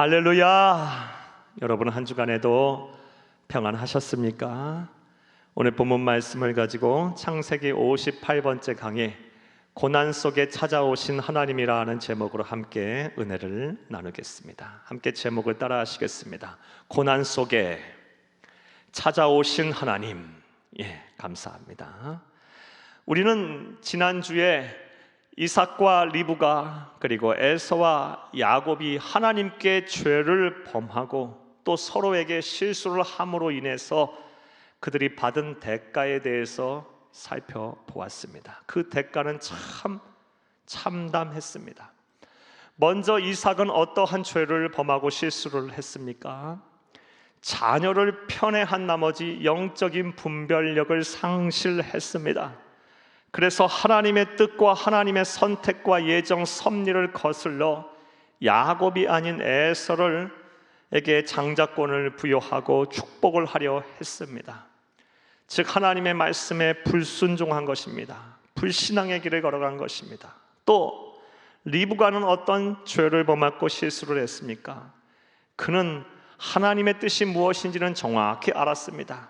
할렐루야! 여러분 한 주간에도 평안하셨습니까? 오늘 본문 말씀을 가지고 창세기 58번째 강의 고난 속에 찾아오신 하나님이라는 제목으로 함께 은혜를 나누겠습니다. 함께 제목을 따라 하시겠습니다. 고난 속에 찾아오신 하나님. 감사합니다. 우리는 지난주에 이삭과 리브가 그리고 에서와 야곱이 하나님께 죄를 범하고 또 서로에게 실수를 함으로 인해서 그들이 받은 대가에 대해서 살펴보았습니다. 그 대가는 참 참담했습니다. 먼저 이삭은 어떠한 죄를 범하고 실수를 했습니까? 자녀를 편애한 나머지 영적인 분별력을 상실했습니다. 그래서 하나님의 뜻과 하나님의 선택과 예정 섭리를 거슬러 야곱이 아닌 에서에게 장자권을 부여하고 축복을 하려 했습니다. 즉 하나님의 말씀에 불순종한 것입니다. 불신앙의 길을 걸어간 것입니다. 또 리브가는 어떤 죄를 범하고 실수를 했습니까? 그는 하나님의 뜻이 무엇인지는 정확히 알았습니다.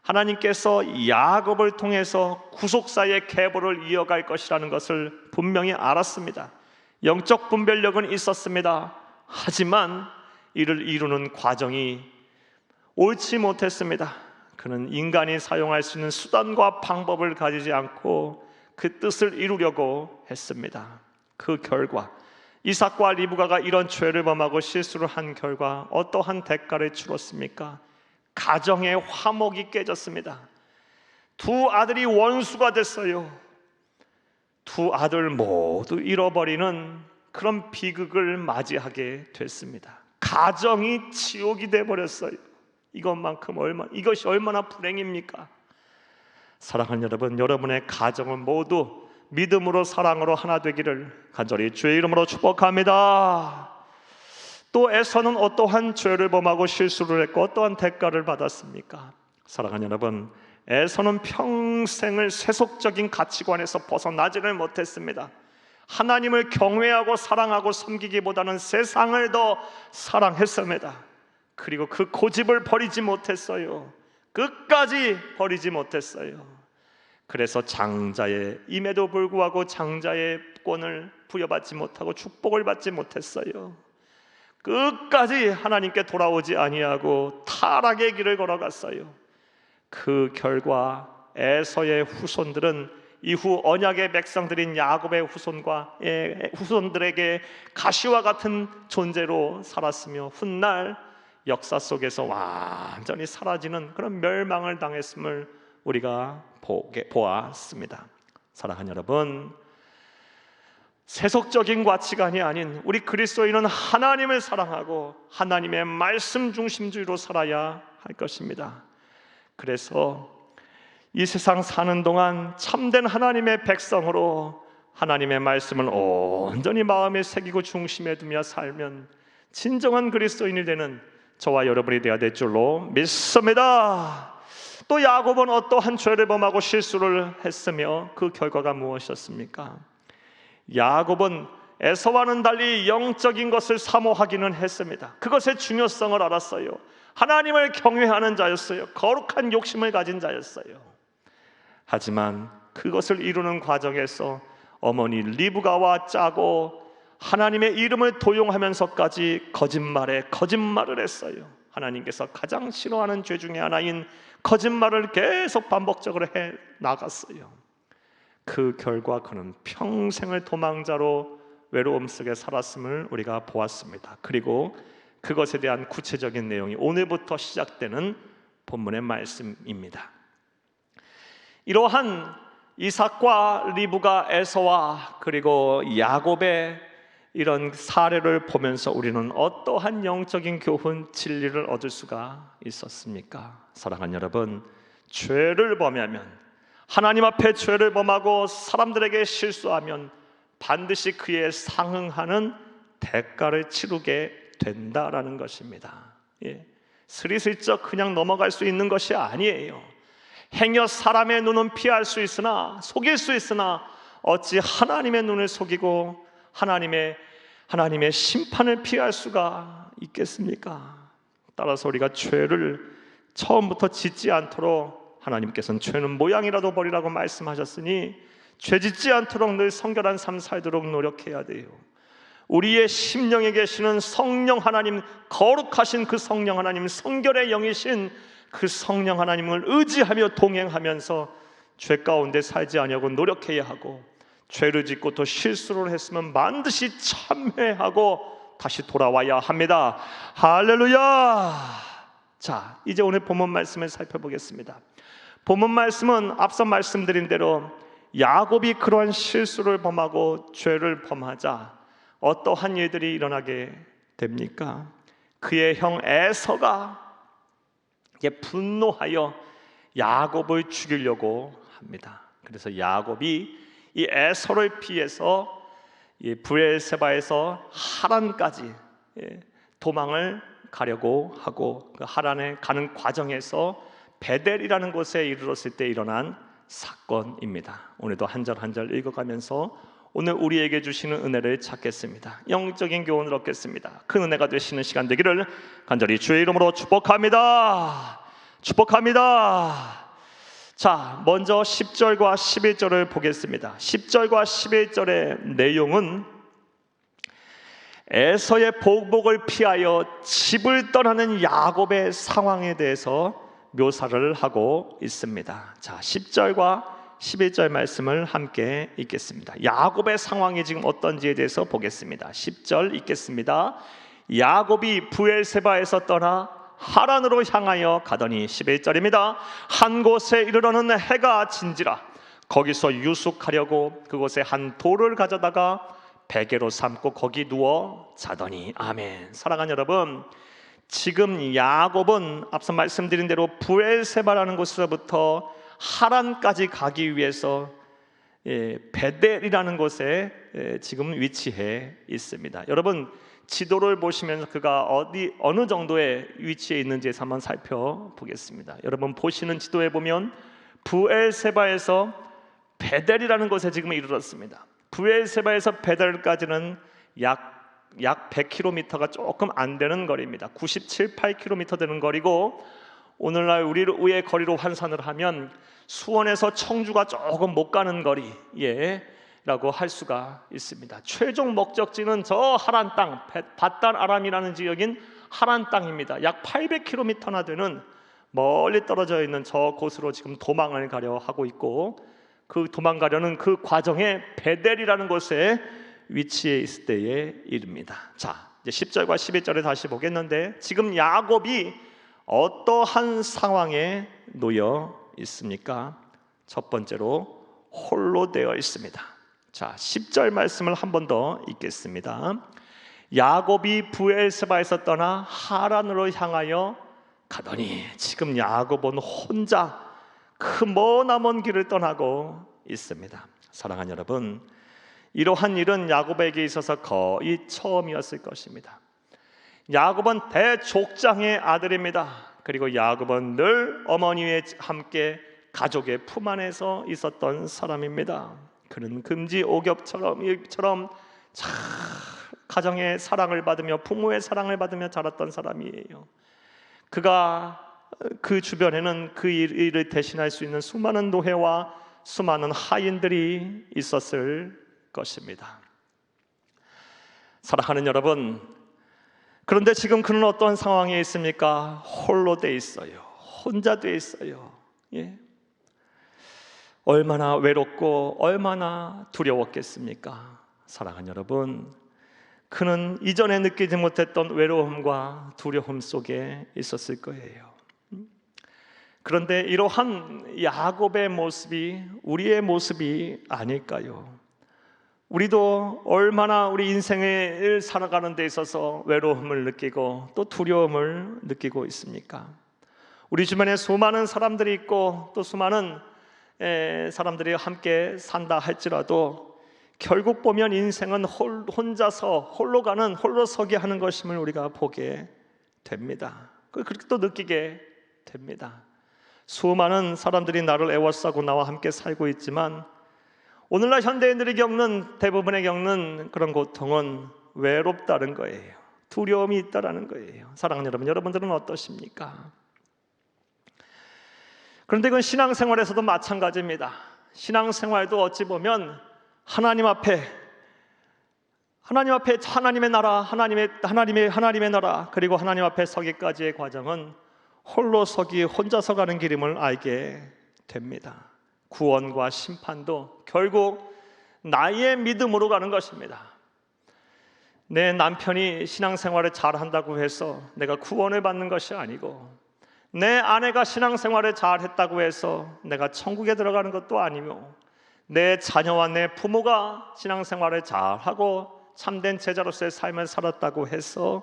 하나님께서 야곱을 통해서 구속사의 계보를 이어갈 것이라는 것을 분명히 알았습니다. 영적 분별력은 있었습니다. 하지만 이를 이루는 과정이 옳지 못했습니다. 그는 인간이 사용할 수 있는 수단과 방법을 가지지 않고 그 뜻을 이루려고 했습니다. 그 결과 이삭과 리브가가 이런 죄를 범하고 실수를 한 결과 어떠한 대가를 치렀습니까? 가정의 화목이 깨졌습니다. 두 아들이 원수가 됐어요. 두 아들 모두 잃어버리는 그런 비극을 맞이하게 됐습니다. 가정이 지옥이 돼버렸어요. 이것이 얼마나 불행입니까? 사랑하는 여러분, 여러분의 가정은 모두 믿음으로 사랑으로 하나 되기를 간절히 주의 이름으로 축복합니다. 또 에서는 어떠한 죄를 범하고 실수를 했고 어떠한 대가를 받았습니까? 사랑하는 여러분, 에서는 평생을 세속적인 가치관에서 벗어나지를 못했습니다. 하나님을 경외하고 사랑하고 섬기기보다는 세상을 더 사랑했습니다. 그리고 그 고집을 버리지 못했어요. 끝까지 버리지 못했어요. 그래서 장자임에도 불구하고 장자의 권을 부여받지 못하고 축복을 받지 못했어요. 끝까지 하나님께 돌아오지 아니하고 타락의 길을 걸어갔어요. 그 결과 에서의 후손들은 이후 언약의 백성들인 야곱의 후손들에게 가시와 같은 존재로 살았으며 훗날 역사 속에서 완전히 사라지는 그런 멸망을 당했음을 우리가 보았습니다. 사랑하는 여러분, 세속적인 가치관이 아닌 우리 그리스도인은 하나님을 사랑하고 하나님의 말씀 중심주의로 살아야 할 것입니다. 그래서 이 세상 사는 동안 참된 하나님의 백성으로 하나님의 말씀을 온전히 마음에 새기고 중심에 두며 살면 진정한 그리스도인이 되는 저와 여러분이 되어야 될 줄로 믿습니다. 또 야곱은 어떠한 죄를 범하고 실수를 했으며 그 결과가 무엇이었습니까? 야곱은 에서와는 달리 영적인 것을 사모하기는 했습니다. 그것의 중요성을 알았어요. 하나님을 경외하는 자였어요. 거룩한 욕심을 가진 자였어요. 하지만 그것을 이루는 과정에서 어머니 리브가와 짜고 하나님의 이름을 도용하면서까지 거짓말을 했어요. 하나님께서 가장 싫어하는 죄 중에 하나인 거짓말을 계속 반복적으로 해 나갔어요. 그 결과 그는 평생을 도망자로 외로움 속에 살았음을 우리가 보았습니다. 그리고 그것에 대한 구체적인 내용이 오늘부터 시작되는 본문의 말씀입니다. 이러한 이삭과 리브가 에서와 그리고 야곱의 이런 사례를 보면서 우리는 어떠한 영적인 교훈, 진리를 얻을 수가 있었습니까? 사랑하는 여러분, 죄를 범하면, 하나님 앞에 죄를 범하고 사람들에게 실수하면 반드시 그에 상응하는 대가를 치르게 된다라는 것입니다. 스리슬쩍 그냥 넘어갈 수 있는 것이 아니에요. 행여 사람의 눈은 피할 수 있으나 속일 수 있으나 어찌 하나님의 눈을 속이고 하나님의 심판을 피할 수가 있겠습니까? 따라서 우리가 죄를 처음부터 짓지 않도록 하나님께서는 죄는 모양이라도 버리라고 말씀하셨으니 죄 짓지 않도록 늘 성결한 삶 살도록 노력해야 돼요. 우리의 심령에 계시는 성령 하나님, 거룩하신 그 성령 하나님, 성결의 영이신 그 성령 하나님을 의지하며 동행하면서 죄 가운데 살지 아니하고 노력해야 하고, 죄를 짓고 또 실수를 했으면 반드시 참회하고 다시 돌아와야 합니다. 할렐루야. 자, 이제 오늘 본문 말씀을 살펴보겠습니다. 본문 말씀은 앞서 말씀드린 대로 야곱이 그러한 실수를 범하고 죄를 범하자 어떠한 일들이 일어나게 됩니까? 그의 형 에서가 분노하여 야곱을 죽이려고 합니다. 그래서 야곱이 이 에서를 피해서 이 브엘세바에서 하란까지 도망을 가려고 하고, 그 하란에 가는 과정에서 베델이라는 곳에 이르렀을 때 일어난 사건입니다. 오늘도 한 절 한 절 읽어가면서 오늘 우리에게 주시는 은혜를 찾겠습니다. 영적인 교훈을 얻겠습니다. 큰 은혜가 되시는 시간 되기를 간절히 주의 이름으로 축복합니다. 축복합니다. 자, 먼저 10절과 11절을 보겠습니다. 10절과 11절의 내용은 에서의 보복을 피하여 집을 떠나는 야곱의 상황에 대해서 묘사를 하고 있습니다. 자, 10절과 11절 말씀을 함께 읽겠습니다. 야곱의 상황이 지금 어떤지에 대해서 보겠습니다. 10절 읽겠습니다. 야곱이 브엘세바에서 떠나 하란으로 향하여 가더니, 11절입니다. 한 곳에 이르러는 해가 진지라 거기서 유숙하려고 그곳에 한 돌을 가져다가 베개로 삼고 거기 누워 자더니. 아멘. 사랑하는 여러분, 지금 야곱은 앞서 말씀드린 대로 브엘세바라는 곳에서부터 하란까지 가기 위해서 베델이라는 곳에 지금 위치해 있습니다. 여러분, 지도를 보시면서 그가 어느 정도의 위치에 있는지에서 한번 살펴보겠습니다. 여러분 보시는 지도에 보면 브엘세바에서 베델이라는 곳에 지금 이르렀습니다. 브엘세바에서 베델까지는 약 100km가 조금 안 되는 거리입니다. 97, 8km 되는 거리고, 오늘날 우리의 거리로 환산을 하면 수원에서 청주가 조금 못 가는 거리라고 할 수가 있습니다. 최종 목적지는 저 하란 땅, 밧단 아람이라는 지역인 하란 땅입니다. 약 800km나 되는 멀리 떨어져 있는 저 곳으로 지금 도망을 가려 하고 있고, 그 도망가려는 그 과정에 베델이라는 곳에 위치해 있을 때에 이릅니다. 자, 이제 10절과 11절에 다시 보겠는데, 지금 야곱이 어떠한 상황에 놓여 있습니까? 첫 번째로 홀로 되어 있습니다. 자, 10절 말씀을 한 번 더 읽겠습니다. 야곱이 브엘세바에서 떠나 하란으로 향하여 가더니, 지금 야곱은 혼자 그 머나먼 길을 떠나고 있습니다. 사랑하는 여러분, 이러한 일은 야곱에게 있어서 거의 처음이었을 것입니다. 야곱은 대족장의 아들입니다. 그리고 야곱은 늘 어머니와 함께 가족의 품 안에서 있었던 사람입니다. 그는 금지옥엽처럼 가정의 사랑을 받으며 부모의 사랑을 받으며 자랐던 사람이에요. 그가 그 주변에는 그 일을 대신할 수 있는 수많은 노예와 수많은 하인들이 있었을 것입니다. 사랑하는 여러분, 그런데 지금 그는 어떤 상황에 있습니까? 홀로 돼 있어요. 혼자 돼 있어요. 얼마나 외롭고 얼마나 두려웠겠습니까? 사랑하는 여러분, 그는 이전에 느끼지 못했던 외로움과 두려움 속에 있었을 거예요. 그런데 이러한 야곱의 모습이 우리의 모습이 아닐까요? 우리도 얼마나 우리 인생을 살아가는 데 있어서 외로움을 느끼고 또 두려움을 느끼고 있습니까? 우리 주변에 수많은 사람들이 있고 또 수많은 사람들이 함께 산다 할지라도 결국 보면 인생은 혼자서 홀로 가는, 홀로 서게 하는 것임을 우리가 보게 됩니다. 그렇게 또 느끼게 됩니다. 수많은 사람들이 나를 애워싸고 나와 함께 살고 있지만 오늘날 현대인들이 대부분의 겪는 그런 고통은 외롭다는 거예요. 두려움이 있다라는 거예요. 사랑하는 여러분, 여러분들은 어떠십니까? 그런데 그건 신앙생활에서도 마찬가지입니다. 신앙생활도 어찌 보면 하나님 앞에 하나님의 나라, 하나님의 나라, 그리고 하나님 앞에 서기까지의 과정은 홀로 서기, 혼자서 가는 길임을 알게 됩니다. 구원과 심판도 결국 나의 믿음으로 가는 것입니다. 내 남편이 신앙생활을 잘한다고 해서 내가 구원을 받는 것이 아니고, 내 아내가 신앙생활을 잘했다고 해서 내가 천국에 들어가는 것도 아니며, 내 자녀와 내 부모가 신앙생활을 잘하고 참된 제자로서의 삶을 살았다고 해서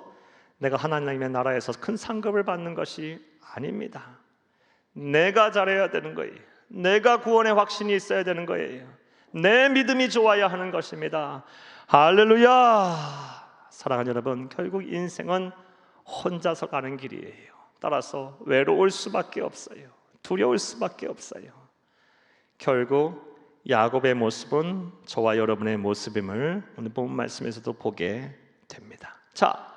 내가 하나님의 나라에서 큰 상급을 받는 것이 아닙니다. 내가 잘해야 되는 거예요. 내가 구원의 확신이 있어야 되는 거예요. 내 믿음이 좋아야 하는 것입니다. 할렐루야! 사랑하는 여러분, 결국 인생은 혼자서 가는 길이에요. 따라서 외로울 수밖에 없어요. 두려울 수밖에 없어요. 결국 야곱의 모습은 저와 여러분의 모습임을 오늘 본 말씀에서도 보게 됩니다. 자,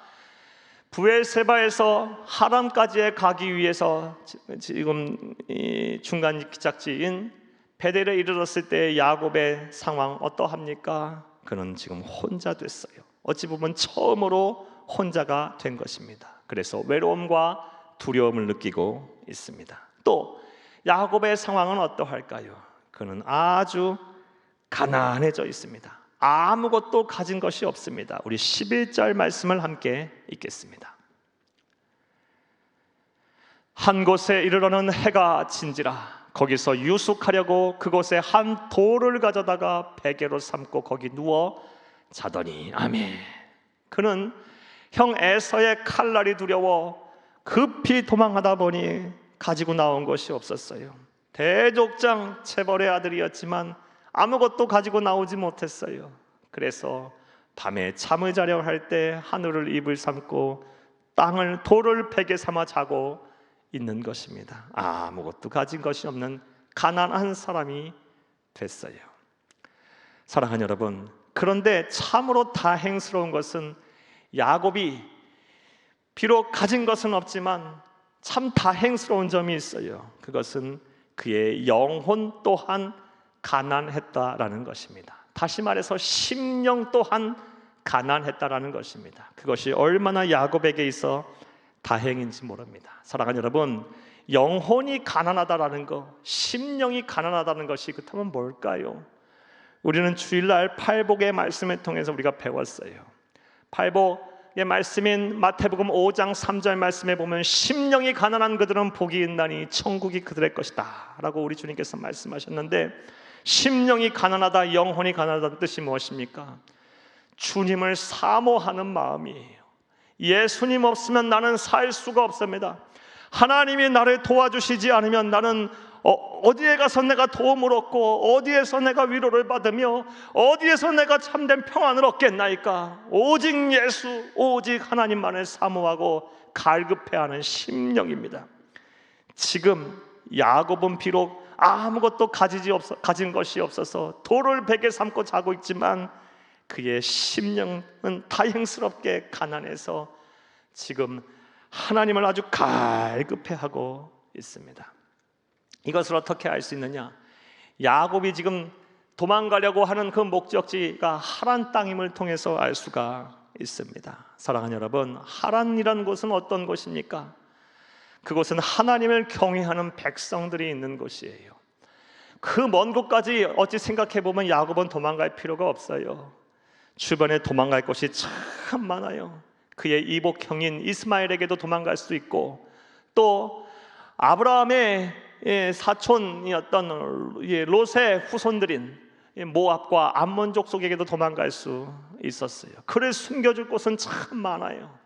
브엘세바에서 하람까지 가기 위해서 지금 이 중간 기착지인 베델에 이르렀을 때 야곱의 상황 어떠합니까? 그는 지금 혼자 됐어요. 어찌 보면 처음으로 혼자가 된 것입니다. 그래서 외로움과 두려움을 느끼고 있습니다. 또 야곱의 상황은 어떠할까요? 그는 아주 가난해져 있습니다. 아무것도 가진 것이 없습니다. 우리 11절 말씀을 함께 읽겠습니다. 한 곳에 이르러는 해가 진지라 거기서 유숙하려고 그곳에 한 돌을 가져다가 베개로 삼고 거기 누워 자더니 아멘. 그는 형 에서의 칼날이 두려워 급히 도망하다 보니 가지고 나온 것이 없었어요. 대족장 체벌의 아들이었지만 아무것도 가지고 나오지 못했어요. 그래서 밤에 잠을 자려 할 때 하늘을 이불 삼고 돌을 베개 삼아 자고 있는 것입니다. 아무것도 가진 것이 없는 가난한 사람이 됐어요. 사랑하는 여러분, 그런데 참으로 다행스러운 것은 야곱이 비록 가진 것은 없지만 참 다행스러운 점이 있어요. 그것은 그의 영혼 또한 가난했다라는 것입니다. 다시 말해서 심령 또한 가난했다라는 것입니다. 그것이 얼마나 야곱에게 있어 다행인지 모릅니다. 사랑하는 여러분, 영혼이 가난하다라는 것, 심령이 가난하다는 것이 그렇다면 뭘까요? 우리는 주일날 팔복의 말씀을 통해서 우리가 배웠어요. 팔복의 말씀인 마태복음 5장 3절 말씀에 보면 심령이 가난한 그들은 복이 있나니 천국이 그들의 것이다 라고 우리 주님께서 말씀하셨는데, 심령이 가난하다, 영혼이 가난하다는 뜻이 무엇입니까? 주님을 사모하는 마음이에요. 예수님 없으면 나는 살 수가 없습니다. 하나님이 나를 도와주시지 않으면 나는 어디에 가서 내가 도움을 얻고 어디에서 내가 위로를 받으며 어디에서 내가 참된 평안을 얻겠나이까? 오직 예수, 오직 하나님만을 사모하고 갈급해하는 심령입니다. 지금 야곱은 비록 아무것도 가진 것이 없어서 돌을 베개 삼고 자고 있지만 그의 심령은 다행스럽게 가난해서 지금 하나님을 아주 갈급해하고 있습니다. 이것을 어떻게 알 수 있느냐? 야곱이 지금 도망가려고 하는 그 목적지가 하란 땅임을 통해서 알 수가 있습니다. 사랑하는 여러분, 하란이라는 곳은 어떤 곳입니까? 그곳은 하나님을 경외하는 백성들이 있는 곳이에요. 그 먼 곳까지 어찌 생각해보면 야곱은 도망갈 필요가 없어요. 주변에 도망갈 곳이 참 많아요. 그의 이복형인 이스마엘에게도 도망갈 수 있고, 또 아브라함의 사촌이었던 롯의 후손들인 모압과 암몬 족속에게도 도망갈 수 있었어요. 그를 숨겨줄 곳은 참 많아요.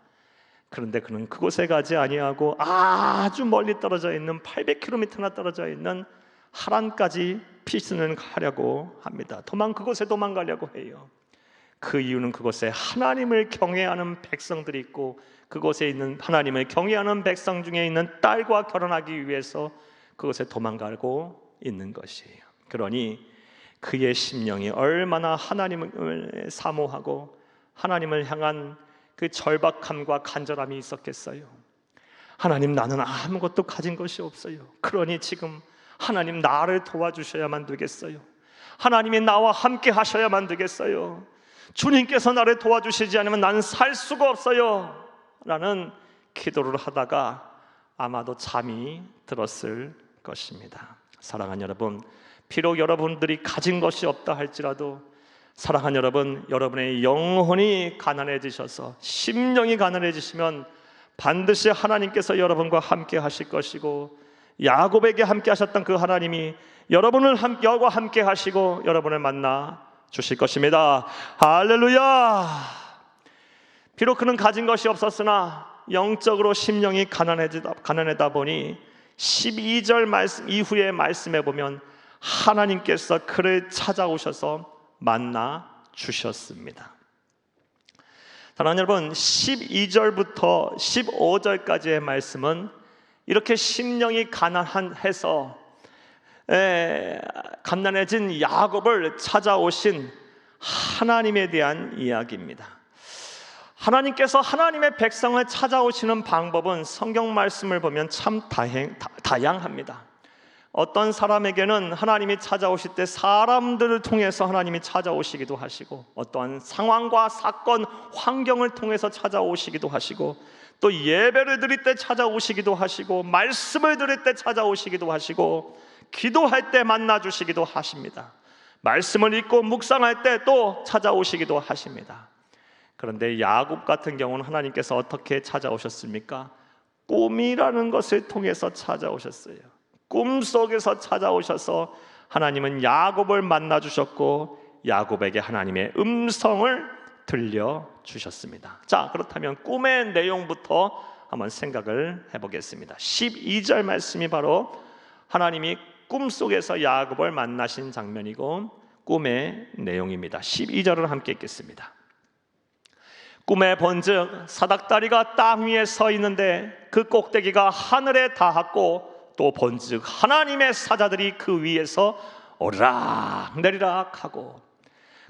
그런데 그는 그곳에 가지 아니하고 아주 멀리 떨어져 있는 800km나 떨어져 있는 하란까지 피신을 하려고 합니다. 그곳에 도망가려고 해요. 그 이유는 그곳에 하나님을 경외하는 백성들이 있고 그곳에 있는 하나님을 경외하는 백성 중에 있는 딸과 결혼하기 위해서 그곳에 도망가고 있는 것이에요. 그러니 그의 심령이 얼마나 하나님을 사모하고 하나님을 향한 그 절박함과 간절함이 있었겠어요? 하나님, 나는 아무것도 가진 것이 없어요. 그러니 지금 하나님 나를 도와주셔야만 되겠어요. 하나님이 나와 함께 하셔야만 되겠어요. 주님께서 나를 도와주시지 않으면 나는 살 수가 없어요 라는 기도를 하다가 아마도 잠이 들었을 것입니다. 사랑하는 여러분, 비록 여러분들이 가진 것이 없다 할지라도 사랑하는 여러분, 여러분의 영혼이 가난해지셔서 심령이 가난해지시면 반드시 하나님께서 여러분과 함께 하실 것이고, 야곱에게 함께 하셨던 그 하나님이 여러분과 함께 하시고 여러분을 만나 주실 것입니다. 할렐루야! 비록 그는 가진 것이 없었으나 영적으로 심령이 가난하다 보니 12절 말씀 이후의 말씀에 보면 하나님께서 그를 찾아오셔서 만나 주셨습니다. 사랑하는 여러분, 12절부터 15절까지의 말씀은 이렇게 심령이 가난해서 갓난해진 야곱을 찾아오신 하나님에 대한 이야기입니다. 하나님께서 하나님의 백성을 찾아오시는 방법은 성경 말씀을 보면 참 다양합니다. 어떤 사람에게는 하나님이 찾아오실 때 사람들을 통해서 하나님이 찾아오시기도 하시고, 어떠한 상황과 사건, 환경을 통해서 찾아오시기도 하시고, 또 예배를 드릴 때 찾아오시기도 하시고, 말씀을 드릴 때 찾아오시기도 하시고, 기도할 때 만나주시기도 하십니다. 말씀을 읽고 묵상할 때 또 찾아오시기도 하십니다. 그런데 야곱 같은 경우는 하나님께서 어떻게 찾아오셨습니까? 꿈이라는 것을 통해서 찾아오셨어요. 꿈속에서 찾아오셔서 하나님은 야곱을 만나 주셨고 야곱에게 하나님의 음성을 들려주셨습니다. 자, 그렇다면 꿈의 내용부터 한번 생각을 해보겠습니다. 12절 말씀이 바로 하나님이 꿈속에서 야곱을 만나신 장면이고 꿈의 내용입니다. 12절을 함께 읽겠습니다. 꿈에 본즉 사닥다리가 땅 위에 서 있는데 그 꼭대기가 하늘에 닿았고, 또 본즉 하나님의 사자들이 그 위에서 오르락 내리락 하고.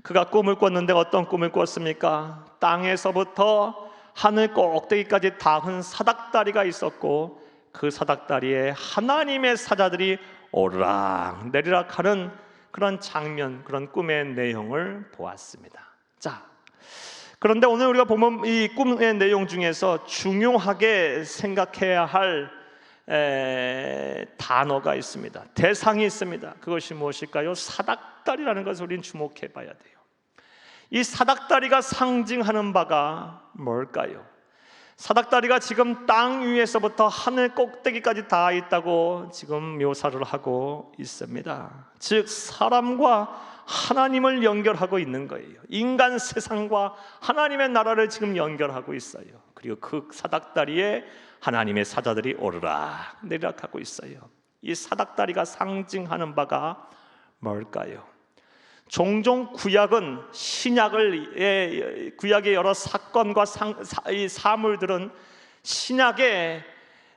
그가 꿈을 꿨는데 어떤 꿈을 꿨습니까? 땅에서부터 하늘 꼭대기까지 닿은 사닥다리가 있었고, 그 사닥다리에 하나님의 사자들이 오르락 내리락 하는 그런 장면, 그런 꿈의 내용을 보았습니다. 자, 그런데 오늘 우리가 보면 이 꿈의 내용 중에서 중요하게 생각해야 할 단어가 있습니다. 대상이 있습니다. 그것이 무엇일까요? 사닥다리라는 것을 우리는 주목해 봐야 돼요. 이 사닥다리가 상징하는 바가 뭘까요? 사닥다리가 지금 땅 위에서부터 하늘 꼭대기까지 닿아 있다고 지금 묘사를 하고 있습니다. 즉 사람과 하나님을 연결하고 있는 거예요. 인간 세상과 하나님의 나라를 지금 연결하고 있어요. 그리고 그 사닥다리에 하나님의 사자들이 오르락 내리락 하고 있어요. 이 사닥다리가 상징하는 바가 뭘까요? 종종 구약은 구약의 여러 사건과 사물들은 신약에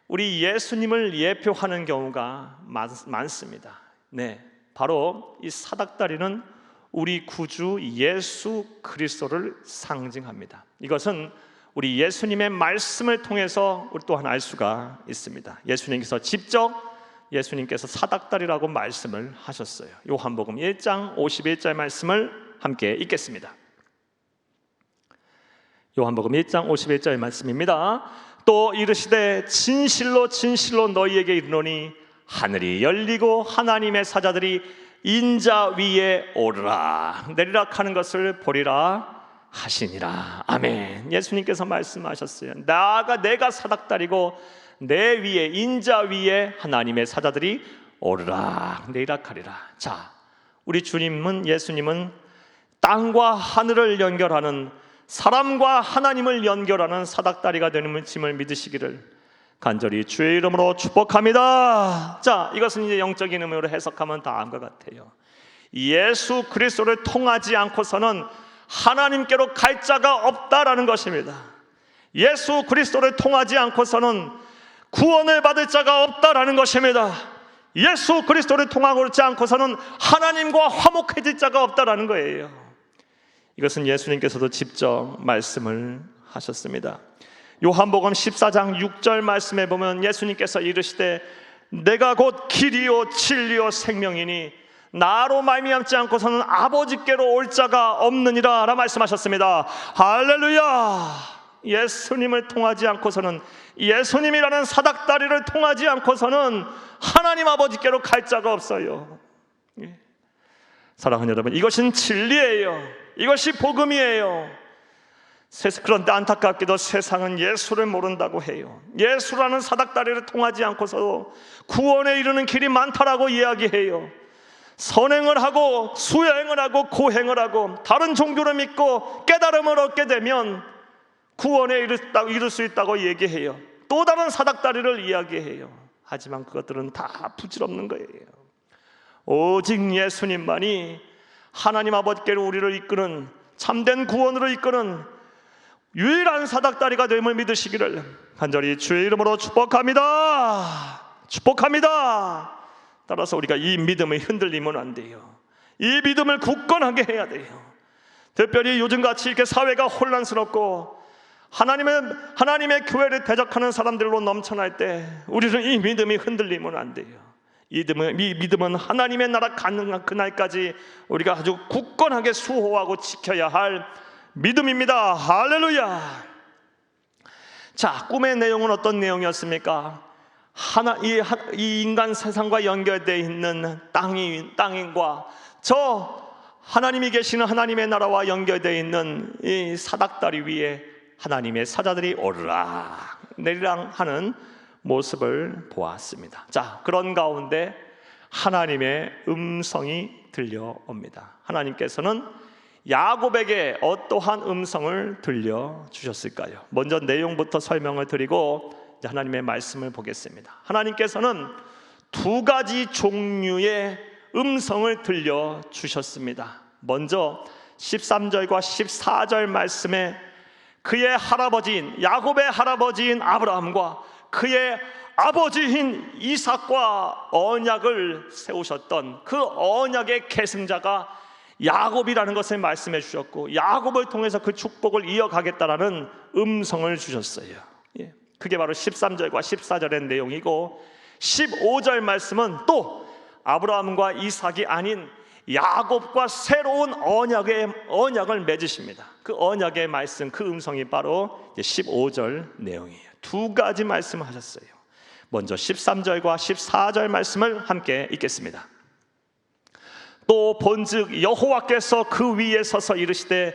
우리 예수님을 예표하는 경우가 많습니다. 네, 바로 이 사닥다리는 우리 구주 예수 그리스도를 상징합니다. 이것은 우리 예수님의 말씀을 통해서 우리 또한 알 수가 있습니다. 예수님께서 사닥다리라고 말씀을 하셨어요. 요한복음 1장 51절 말씀을 함께 읽겠습니다. 요한복음 1장 51절 말씀입니다. 또 이르시되 진실로 진실로 너희에게 이르노니 하늘이 열리고 하나님의 사자들이 인자 위에 오르락 내리락 하는 것을 보리라 하시니라. 아멘. 예수님께서 말씀하셨어요. 내가 사닥다리고 내 위에 인자 위에 하나님의 사자들이 오르락 내리락 하리라. 자, 우리 예수님은 땅과 하늘을 연결하는, 사람과 하나님을 연결하는 사닥다리가 되는 짐을 믿으시기를 간절히 주의 이름으로 축복합니다. 자, 이것은 이제 영적인 의미로 해석하면 다음과 같아요. 예수 그리스도를 통하지 않고서는 하나님께로 갈 자가 없다라는 것입니다. 예수 그리스도를 통하지 않고서는 구원을 받을 자가 없다라는 것입니다. 예수 그리스도를 통하지 않고서는 하나님과 화목해질 자가 없다라는 거예요. 이것은 예수님께서도 직접 말씀을 하셨습니다. 요한복음 14장 6절 말씀에 보면 예수님께서 이르시되 내가 곧 길이요 진리요 생명이니 나로 말미암지 않고서는 아버지께로 올 자가 없느니라 라 말씀하셨습니다. 할렐루야! 예수님을 통하지 않고서는, 예수님이라는 사닥다리를 통하지 않고서는 하나님 아버지께로 갈 자가 없어요. 사랑하는 여러분, 이것은 진리예요. 이것이 복음이에요. 그런데 안타깝게도 세상은 예수를 모른다고 해요. 예수라는 사닥다리를 통하지 않고서 구원에 이르는 길이 많다라고 이야기해요. 선행을 하고 수행을 하고 고행을 하고 다른 종교를 믿고 깨달음을 얻게 되면 구원에 이를 수 있다고 얘기해요. 또 다른 사닥다리를 이야기해요. 하지만 그것들은 다 부질없는 거예요. 오직 예수님만이 하나님 아버지께로 우리를 이끄는, 참된 구원으로 이끄는 유일한 사닥다리가 됨을 믿으시기를 간절히 주의 이름으로 축복합니다. 축복합니다. 따라서 우리가 이 믿음의 흔들리면 안 돼요. 이 믿음을 굳건하게 해야 돼요. 특별히 요즘같이 이렇게 사회가 혼란스럽고 하나님의 교회를 대적하는 사람들로 넘쳐날 때 우리는 이 믿음이 흔들리면 안 돼요. 이 믿음은 하나님의 나라 가는 그날까지 우리가 아주 굳건하게 수호하고 지켜야 할 믿음입니다. 할렐루야. 자, 꿈의 내용은 어떤 내용이었습니까? 이 인간 세상과 연결되어 있는 땅인과 저 하나님이 계시는 하나님의 나라와 연결되어 있는 이 사닥다리 위에 하나님의 사자들이 오르락 내리락 하는 모습을 보았습니다. 자, 그런 가운데 하나님의 음성이 들려옵니다. 하나님께서는 야곱에게 어떠한 음성을 들려주셨을까요? 먼저 내용부터 설명을 드리고 하나님의 말씀을 보겠습니다. 하나님께서는 두 가지 종류의 음성을 들려주셨습니다. 먼저 13절과 14절 말씀에 그의 할아버지인 야곱의 할아버지인 아브라함과 그의 아버지인 이삭과 언약을 세우셨던 그 언약의 계승자가 야곱이라는 것을 말씀해 주셨고, 야곱을 통해서 그 축복을 이어가겠다라는 음성을 주셨어요. 그게 바로 13절과 14절의 내용이고, 15절 말씀은 또 아브라함과 이삭이 아닌 야곱과 새로운 언약을 맺으십니다. 그 언약의 말씀, 그 음성이 바로 15절 내용이에요. 두 가지 말씀을 하셨어요. 먼저 13절과 14절 말씀을 함께 읽겠습니다. 또 본즉 여호와께서 그 위에 서서 이르시되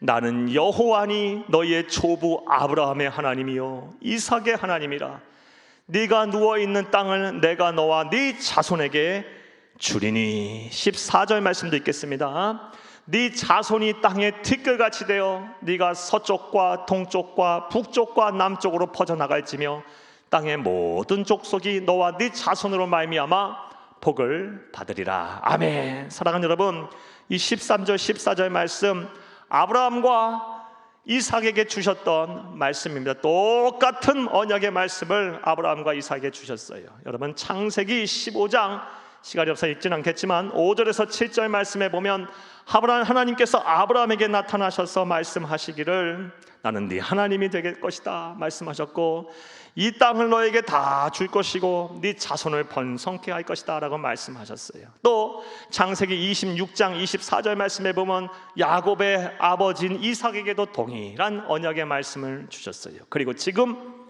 나는 여호와니 너희의 조부 아브라함의 하나님이요 이삭의 하나님이라. 네가 누워있는 땅을 내가 너와 네 자손에게 주리니. 14절 말씀도 읽겠습니다. 네 자손이 땅에 티끌같이 되어 네가 서쪽과 동쪽과 북쪽과 남쪽으로 퍼져나갈지며 땅의 모든 족속이 너와 네 자손으로 말미암아 복을 받으리라. 아멘. 사랑하는 여러분, 이 13절 14절 말씀 아브라함과 이삭에게 주셨던 말씀입니다. 똑같은 언약의 말씀을 아브라함과 이삭에게 주셨어요. 여러분, 창세기 15장 시간이 없어 읽지는 않겠지만 5절에서 7절 말씀에 보면 하나님께서 아브라함에게 나타나셔서 말씀하시기를 나는 네 하나님이 될 것이다 말씀하셨고, 이 땅을 너에게 다 줄 것이고 네 자손을 번성케 할 것이다 라고 말씀하셨어요. 또 창세기 26장 24절 말씀에 보면 야곱의 아버지인 이삭에게도 동일한 언약의 말씀을 주셨어요. 그리고 지금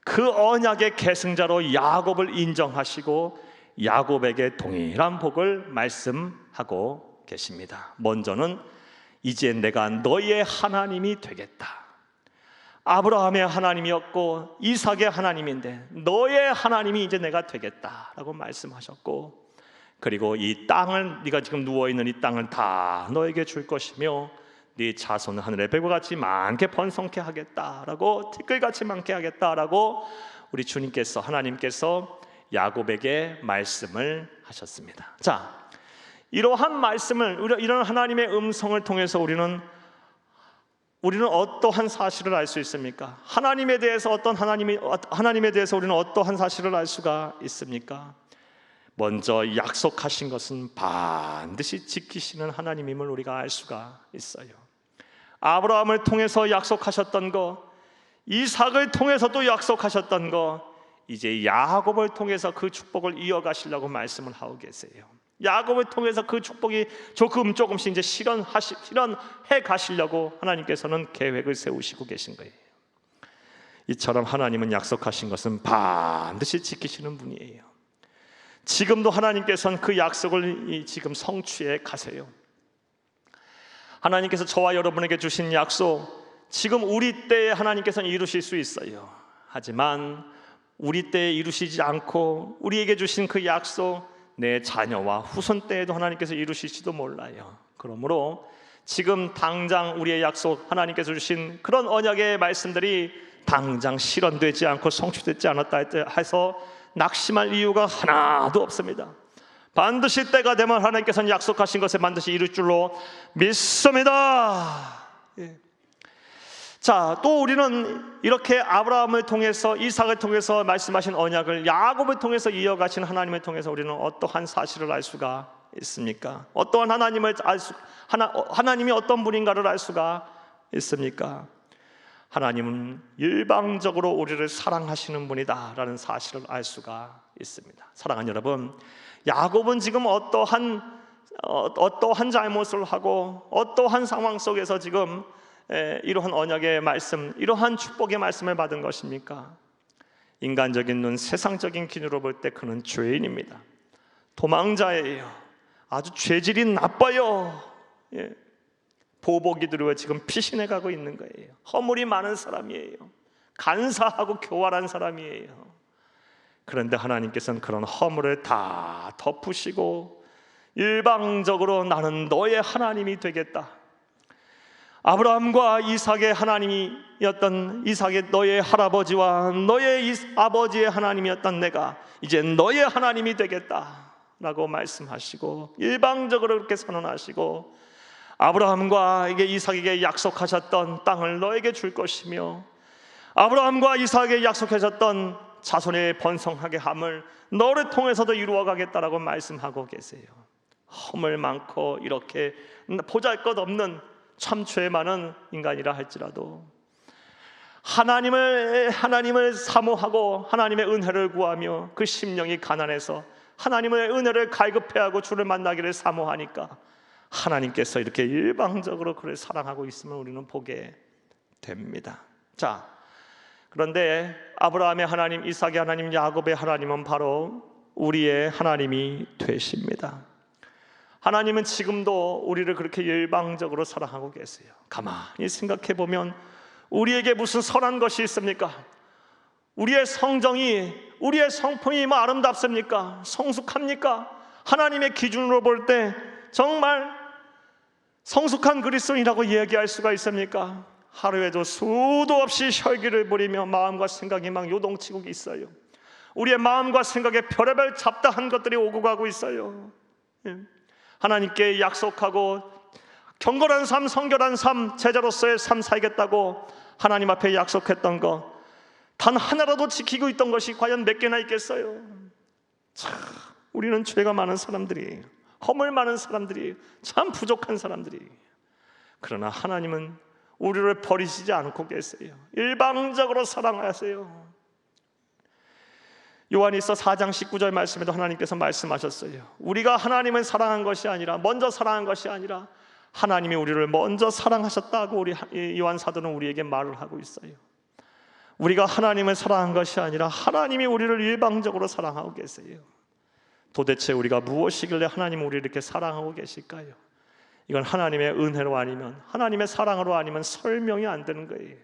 그 언약의 계승자로 야곱을 인정하시고 야곱에게 동일한 복을 말씀하고 계십니다. 먼저는 이제 내가 너희의 하나님이 되겠다. 아브라함의 하나님이었고 이삭의 하나님인데 너의 하나님이 이제 내가 되겠다라고 말씀하셨고, 그리고 이 땅을, 네가 지금 누워있는 이 땅을 다 너에게 줄 것이며 네 자손은 하늘의 별과 같이 많게 번성케 하겠다라고, 티끌같이 많게 하겠다라고 우리 주님께서, 하나님께서 야곱에게 말씀을 하셨습니다. 자, 이러한 말씀을, 이런 하나님의 음성을 통해서 우리는 어떠한 사실을 알 수 있습니까? 하나님에 대해서 우리는 어떠한 사실을 알 수가 있습니까? 먼저 약속하신 것은 반드시 지키시는 하나님임을 우리가 알 수가 있어요. 아브라함을 통해서 약속하셨던 거, 이삭을 통해서 또 약속하셨던 거, 이제 야곱을 통해서 그 축복을 이어가시려고 말씀을 하고 계세요. 야곱을 통해서 그 축복이 조금씩 이제 실현해 가시려고 하나님께서는 계획을 세우시고 계신 거예요. 이처럼 하나님은 약속하신 것은 반드시 지키시는 분이에요. 지금도 하나님께서는 그 약속을 지금 성취해 가세요. 하나님께서 저와 여러분에게 주신 약속, 지금 우리 때에 하나님께서는 이루실 수 있어요. 하지만 우리 때에 이루시지 않고 우리에게 주신 그 약속, 내 자녀와 후손 때에도 하나님께서 이루실지도 몰라요. 그러므로 지금 당장 우리의 약속, 하나님께서 주신 그런 언약의 말씀들이 당장 실현되지 않고 성취되지 않았다 해서 낙심할 이유가 하나도 없습니다. 반드시 때가 되면 하나님께서는 약속하신 것을 반드시 이룰 줄로 믿습니다. 자, 또 우리는 이렇게 아브라함을 통해서, 이삭을 통해서 말씀하신 언약을 야곱을 통해서 이어가신 하나님을 통해서 우리는 어떠한 사실을 알 수가 있습니까? 어떠한 하나님이 어떤 분인가를 알 수가 있습니까? 하나님은 일방적으로 우리를 사랑하시는 분이다라는 사실을 알 수가 있습니다. 사랑하는 여러분, 야곱은 지금 어떠한 잘못을 하고 어떠한 상황 속에서 지금 이러한 언약의 말씀, 이러한 축복의 말씀을 받은 것입니까? 인간적인 눈, 세상적인 기준으로 볼 때 그는 죄인입니다. 도망자예요. 아주 죄질이 나빠요. 보복이들과 지금 피신해 가고 있는 거예요. 허물이 많은 사람이에요. 간사하고 교활한 사람이에요. 그런데 하나님께서는 그런 허물을 다 덮으시고 일방적으로 나는 너의 하나님이 되겠다. 아브라함과 이삭의 하나님이었던, 이삭의 너의 할아버지와 너의 아버지의 하나님이었던 내가 이제 너의 하나님이 되겠다 라고 말씀하시고 일방적으로 그렇게 선언하시고, 아브라함과 이삭에게 약속하셨던 땅을 너에게 줄 것이며 아브라함과 이삭에게 약속하셨던 자손의 번성하게 함을 너를 통해서도 이루어 가겠다라고 말씀하고 계세요. 허물 많고 이렇게 보잘것없는 참 죄 많은 인간이라 할지라도 하나님을 사모하고 하나님의 은혜를 구하며 그 심령이 가난해서 하나님의 은혜를 갈급해하고 주를 만나기를 사모하니까 하나님께서 이렇게 일방적으로 그를 사랑하고 있음을 우리는 보게 됩니다. 자, 그런데 아브라함의 하나님, 이삭의 하나님, 야곱의 하나님은 바로 우리의 하나님이 되십니다. 하나님은 지금도 우리를 그렇게 일방적으로 사랑하고 계세요. 가만히 생각해 보면 우리에게 무슨 선한 것이 있습니까? 우리의 성정이, 우리의 성품이 뭐 아름답습니까? 성숙합니까? 하나님의 기준으로 볼 때 정말 성숙한 그리스도인이라고 얘기할 수가 있습니까? 하루에도 수도 없이 혈기를 부리며 마음과 생각이 막 요동치고 있어요. 우리의 마음과 생각에 별의별 잡다한 것들이 오고 가고 있어요. 하나님께 약속하고 경건한 삶, 성결한 삶, 제자로서의 삶 살겠다고 하나님 앞에 약속했던 것 단 하나라도 지키고 있던 것이 과연 몇 개나 있겠어요? 참, 우리는 죄가 많은 사람들이에요. 허물 많은 사람들이에요. 참 부족한 사람들이에요. 그러나 하나님은 우리를 버리시지 않고 계세요. 일방적으로 사랑하세요. 요한일서 4장 19절 말씀에도 하나님께서 말씀하셨어요. 우리가 하나님을 사랑한 것이 아니라, 먼저 사랑한 것이 아니라 하나님이 우리를 먼저 사랑하셨다고 우리 요한 사도는 우리에게 말을 하고 있어요. 우리가 하나님을 사랑한 것이 아니라 하나님이 우리를 일방적으로 사랑하고 계세요. 도대체 우리가 무엇이길래 하나님은 우리를 이렇게 사랑하고 계실까요? 이건 하나님의 은혜로 아니면, 하나님의 사랑으로 아니면 설명이 안 되는 거예요.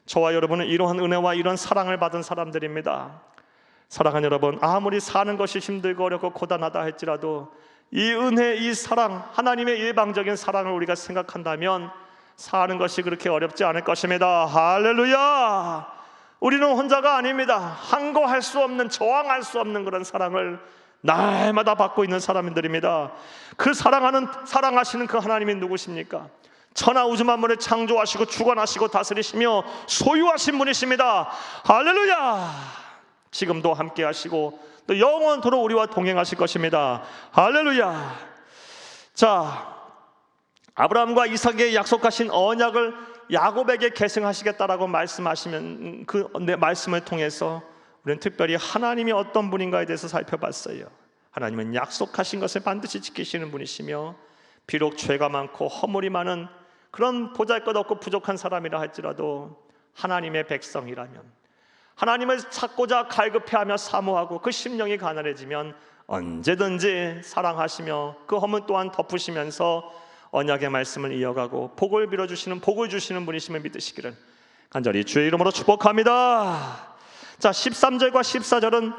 저와 여러분은 이러한 은혜와 이런 사랑을 받은 사람들입니다. 사랑하는 여러분, 아무리 사는 것이 힘들고 어렵고 고단하다 할지라도 이 은혜, 이 사랑, 하나님의 일방적인 사랑을 우리가 생각한다면 사는 것이 그렇게 어렵지 않을 것입니다. 할렐루야! 우리는 혼자가 아닙니다. 항거할 수 없는, 저항할 수 없는 그런 사랑을 날마다 받고 있는 사람들입니다. 그 사랑하시는 그 하나님이 누구십니까? 천하 우주 만물을 창조하시고 주관하시고 다스리시며 소유하신 분이십니다. 할렐루야! 지금도 함께 하시고 또 영원토록 우리와 동행하실 것입니다. 할렐루야. 자, 아브라함과 이삭에게 약속하신 언약을 야곱에게 계승하시겠다라고 말씀하시면 그 말씀을 통해서 우리는 특별히 하나님이 어떤 분인가에 대해서 살펴봤어요. 하나님은 약속하신 것을 반드시 지키시는 분이시며, 비록 죄가 많고 허물이 많은 그런 보잘것없고 부족한 사람이라 할지라도 하나님의 백성이라면, 하나님을 찾고자 갈급해하며 사모하고 그 심령이 가난해지면 언제든지 사랑하시며 그 허물 또한 덮으시면서 언약의 말씀을 이어가고 복을 빌어주시는, 복을 주시는 분이심을 믿으시기를 간절히 주의 이름으로 축복합니다. 자, 13절과 14절은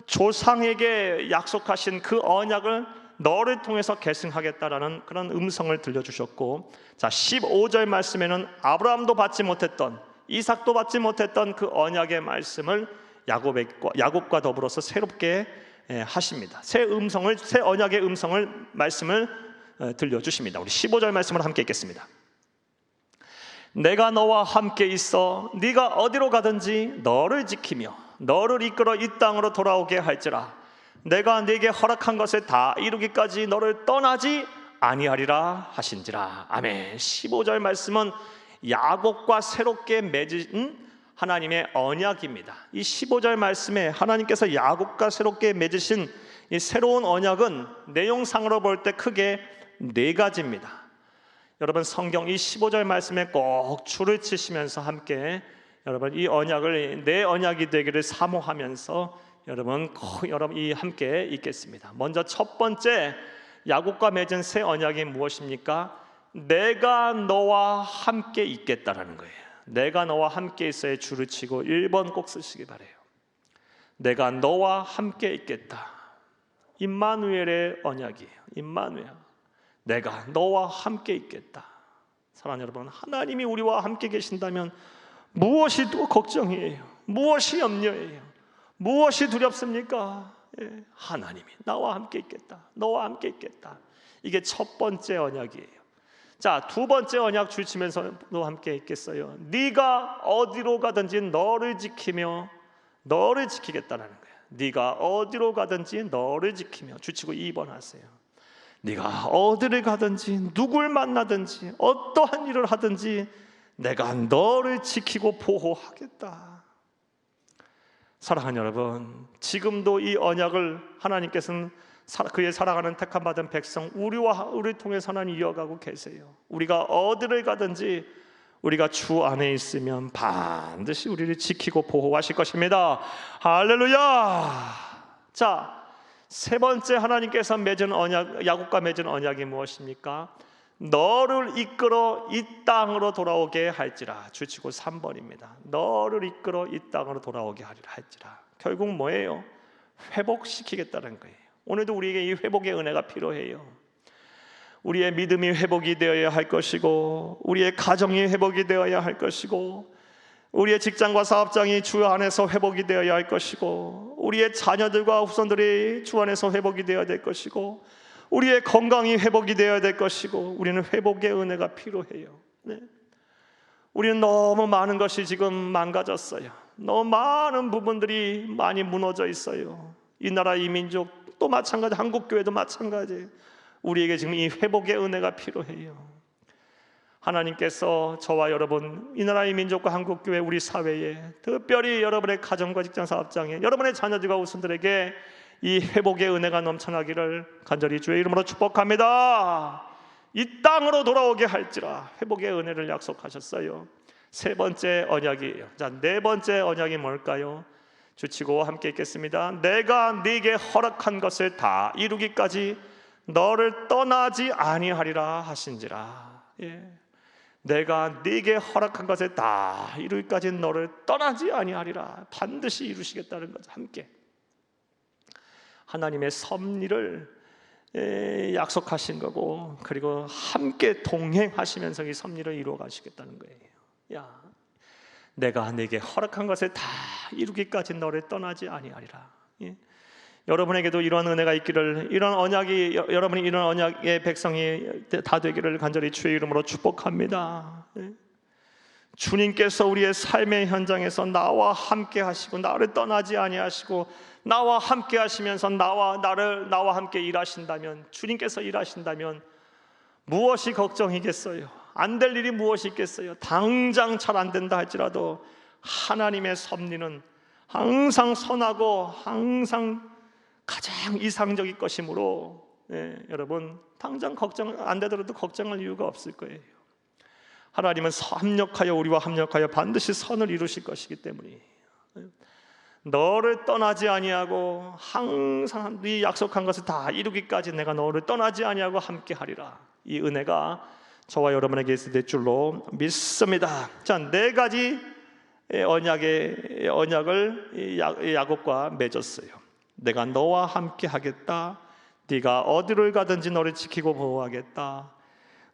조상에게 약속하신 그 언약을 너를 통해서 계승하겠다라는 그런 음성을 들려주셨고, 자, 15절 말씀에는 아브라함도 받지 못했던, 이삭도 받지 못했던 그 언약의 말씀을 야곱과 더불어서 새롭게 하십니다. 새 언약의 음성을, 말씀을 들려주십니다. 우리 15절 말씀을 함께 읽겠습니다. 내가 너와 함께 있어 네가 어디로 가든지 너를 지키며 너를 이끌어 이 땅으로 돌아오게 할지라. 내가 네게 허락한 것을 다 이루기까지 너를 떠나지 아니하리라 하신지라. 아멘. 15절 말씀은 야곱과 새롭게 맺은 하나님의 언약입니다. 이 15절 말씀에 하나님께서 야곱과 새롭게 맺으신 이 새로운 언약은 내용상으로 볼 때 크게 네 가지입니다. 여러분, 성경 이 15절 말씀에 꼭 줄을 치시면서 함께 여러분 이 언약을 내 언약이 되기를 사모하면서 여러분 함께 읽겠습니다. 먼저 첫 번째, 야곱과 맺은 새 언약이 무엇입니까? 내가 너와 함께 있겠다라는 거예요. 내가 너와 함께 있어야 줄을 치고 1번 꼭 쓰시기 바래요. 내가 너와 함께 있겠다. 임마누엘의 언약이에요. 임마누엘. 내가 너와 함께 있겠다. 사랑하는 여러분, 하나님이 우리와 함께 계신다면 무엇이 또 걱정이에요? 무엇이 염려예요? 무엇이 두렵습니까? 하나님이 나와 함께 있겠다. 너와 함께 있겠다. 이게 첫 번째 언약이에요. 자, 두 번째 언약 줄치면서도 함께 있겠어요. 네가 어디로 가든지 너를 지키며 너를 지키겠다는 거예요. 네가 어디로 가든지 너를 지키며, 줄치고 2번 하세요. 네가 어디를 가든지 누굴 만나든지 어떠한 일을 하든지 내가 너를 지키고 보호하겠다. 사랑하는 여러분, 지금도 이 언약을 하나님께서는 그의 사랑하는 택함 받은 백성 우리를 통해서 하나님 이어가고 계세요. 우리가 어디를 가든지 우리가 주 안에 있으면 반드시 우리를 지키고 보호하실 것입니다. 할렐루야. 자, 세 번째 하나님께서 맺은 언약, 야곱과 맺은 언약이 무엇입니까? 너를 이끌어 이 땅으로 돌아오게 할지라. 줄치고 3번입니다. 너를 이끌어 이 땅으로 돌아오게 하리라 할지라. 결국 뭐예요? 회복시키겠다는 거예요. 오늘도 우리에게 이 회복의 은혜가 필요해요. 우리의 믿음이 회복이 되어야 할 것이고, 우리의 가정이 회복이 되어야 할 것이고, 우리의 직장과 사업장이 주 안에서 회복이 되어야 할 것이고, 우리의 자녀들과 후손들이 주 안에서 회복이 되어야 될 것이고, 우리의 건강이 회복이 되어야 될 것이고, 우리는 회복의 은혜가 필요해요. 네. 우리는 너무 많은 것이 지금 망가졌어요. 너무 많은 부분들이 많이 무너져 있어요. 이 나라 이 민족 또 마찬가지, 한국교회도 마찬가지. 우리에게 지금 이 회복의 은혜가 필요해요. 하나님께서 저와 여러분, 이 나라의 민족과 한국교회 우리 사회에, 특별히 여러분의 가정과 직장 사업장에, 여러분의 자녀들과 후손들에게 이 회복의 은혜가 넘쳐나기를 간절히 주의 이름으로 축복합니다. 이 땅으로 돌아오게 할지라. 회복의 은혜를 약속하셨어요. 세 번째 언약이에요. 자, 네 번째 언약이 뭘까요? 주치고 함께 읽겠습니다. 내가 네게 허락한 것을 다 이루기까지 너를 떠나지 아니하리라 하신지라. 내가 네게 허락한 것을 다 이루기까지 너를 떠나지 아니하리라. 반드시 이루시겠다는 거죠. 함께 하나님의 섭리를 약속하신 거고, 그리고 함께 동행하시면서 이 섭리를 이루어 가시겠다는 거예요. 야, 내가 네게 허락한 것을 다 이루기까지 너를 떠나지 아니하리라. 여러분에게도 이런 은혜가 있기를, 이런 언약이, 여러분이 이런 언약의 백성이 다 되기를 간절히 주의 이름으로 축복합니다. 주님께서 우리의 삶의 현장에서 나와 함께 하시고 나를 떠나지 아니하시고 나와 함께 하시면서 나와 함께 일하신다면, 주님께서 일하신다면 무엇이 걱정이겠어요? 안 될 일이 무엇이 있겠어요? 당장 잘 안 된다 할지라도 하나님의 섭리는 항상 선하고 항상 가장 이상적인 것이므로, 여러분 당장 걱정 안 되더라도 걱정할 이유가 없을 거예요. 하나님은 우리와 합력하여 반드시 선을 이루실 것이기 때문에 너를 떠나지 아니하고 항상 네 약속한 것을 다 이루기까지 내가 너를 떠나지 아니하고 함께 하리라. 이 은혜가 저와 여러분에게 있을 줄로 믿습니다. 자, 네 가지 언약을 야곱과 맺었어요. 내가 너와 함께 하겠다. 네가 어디를 가든지 너를 지키고 보호하겠다.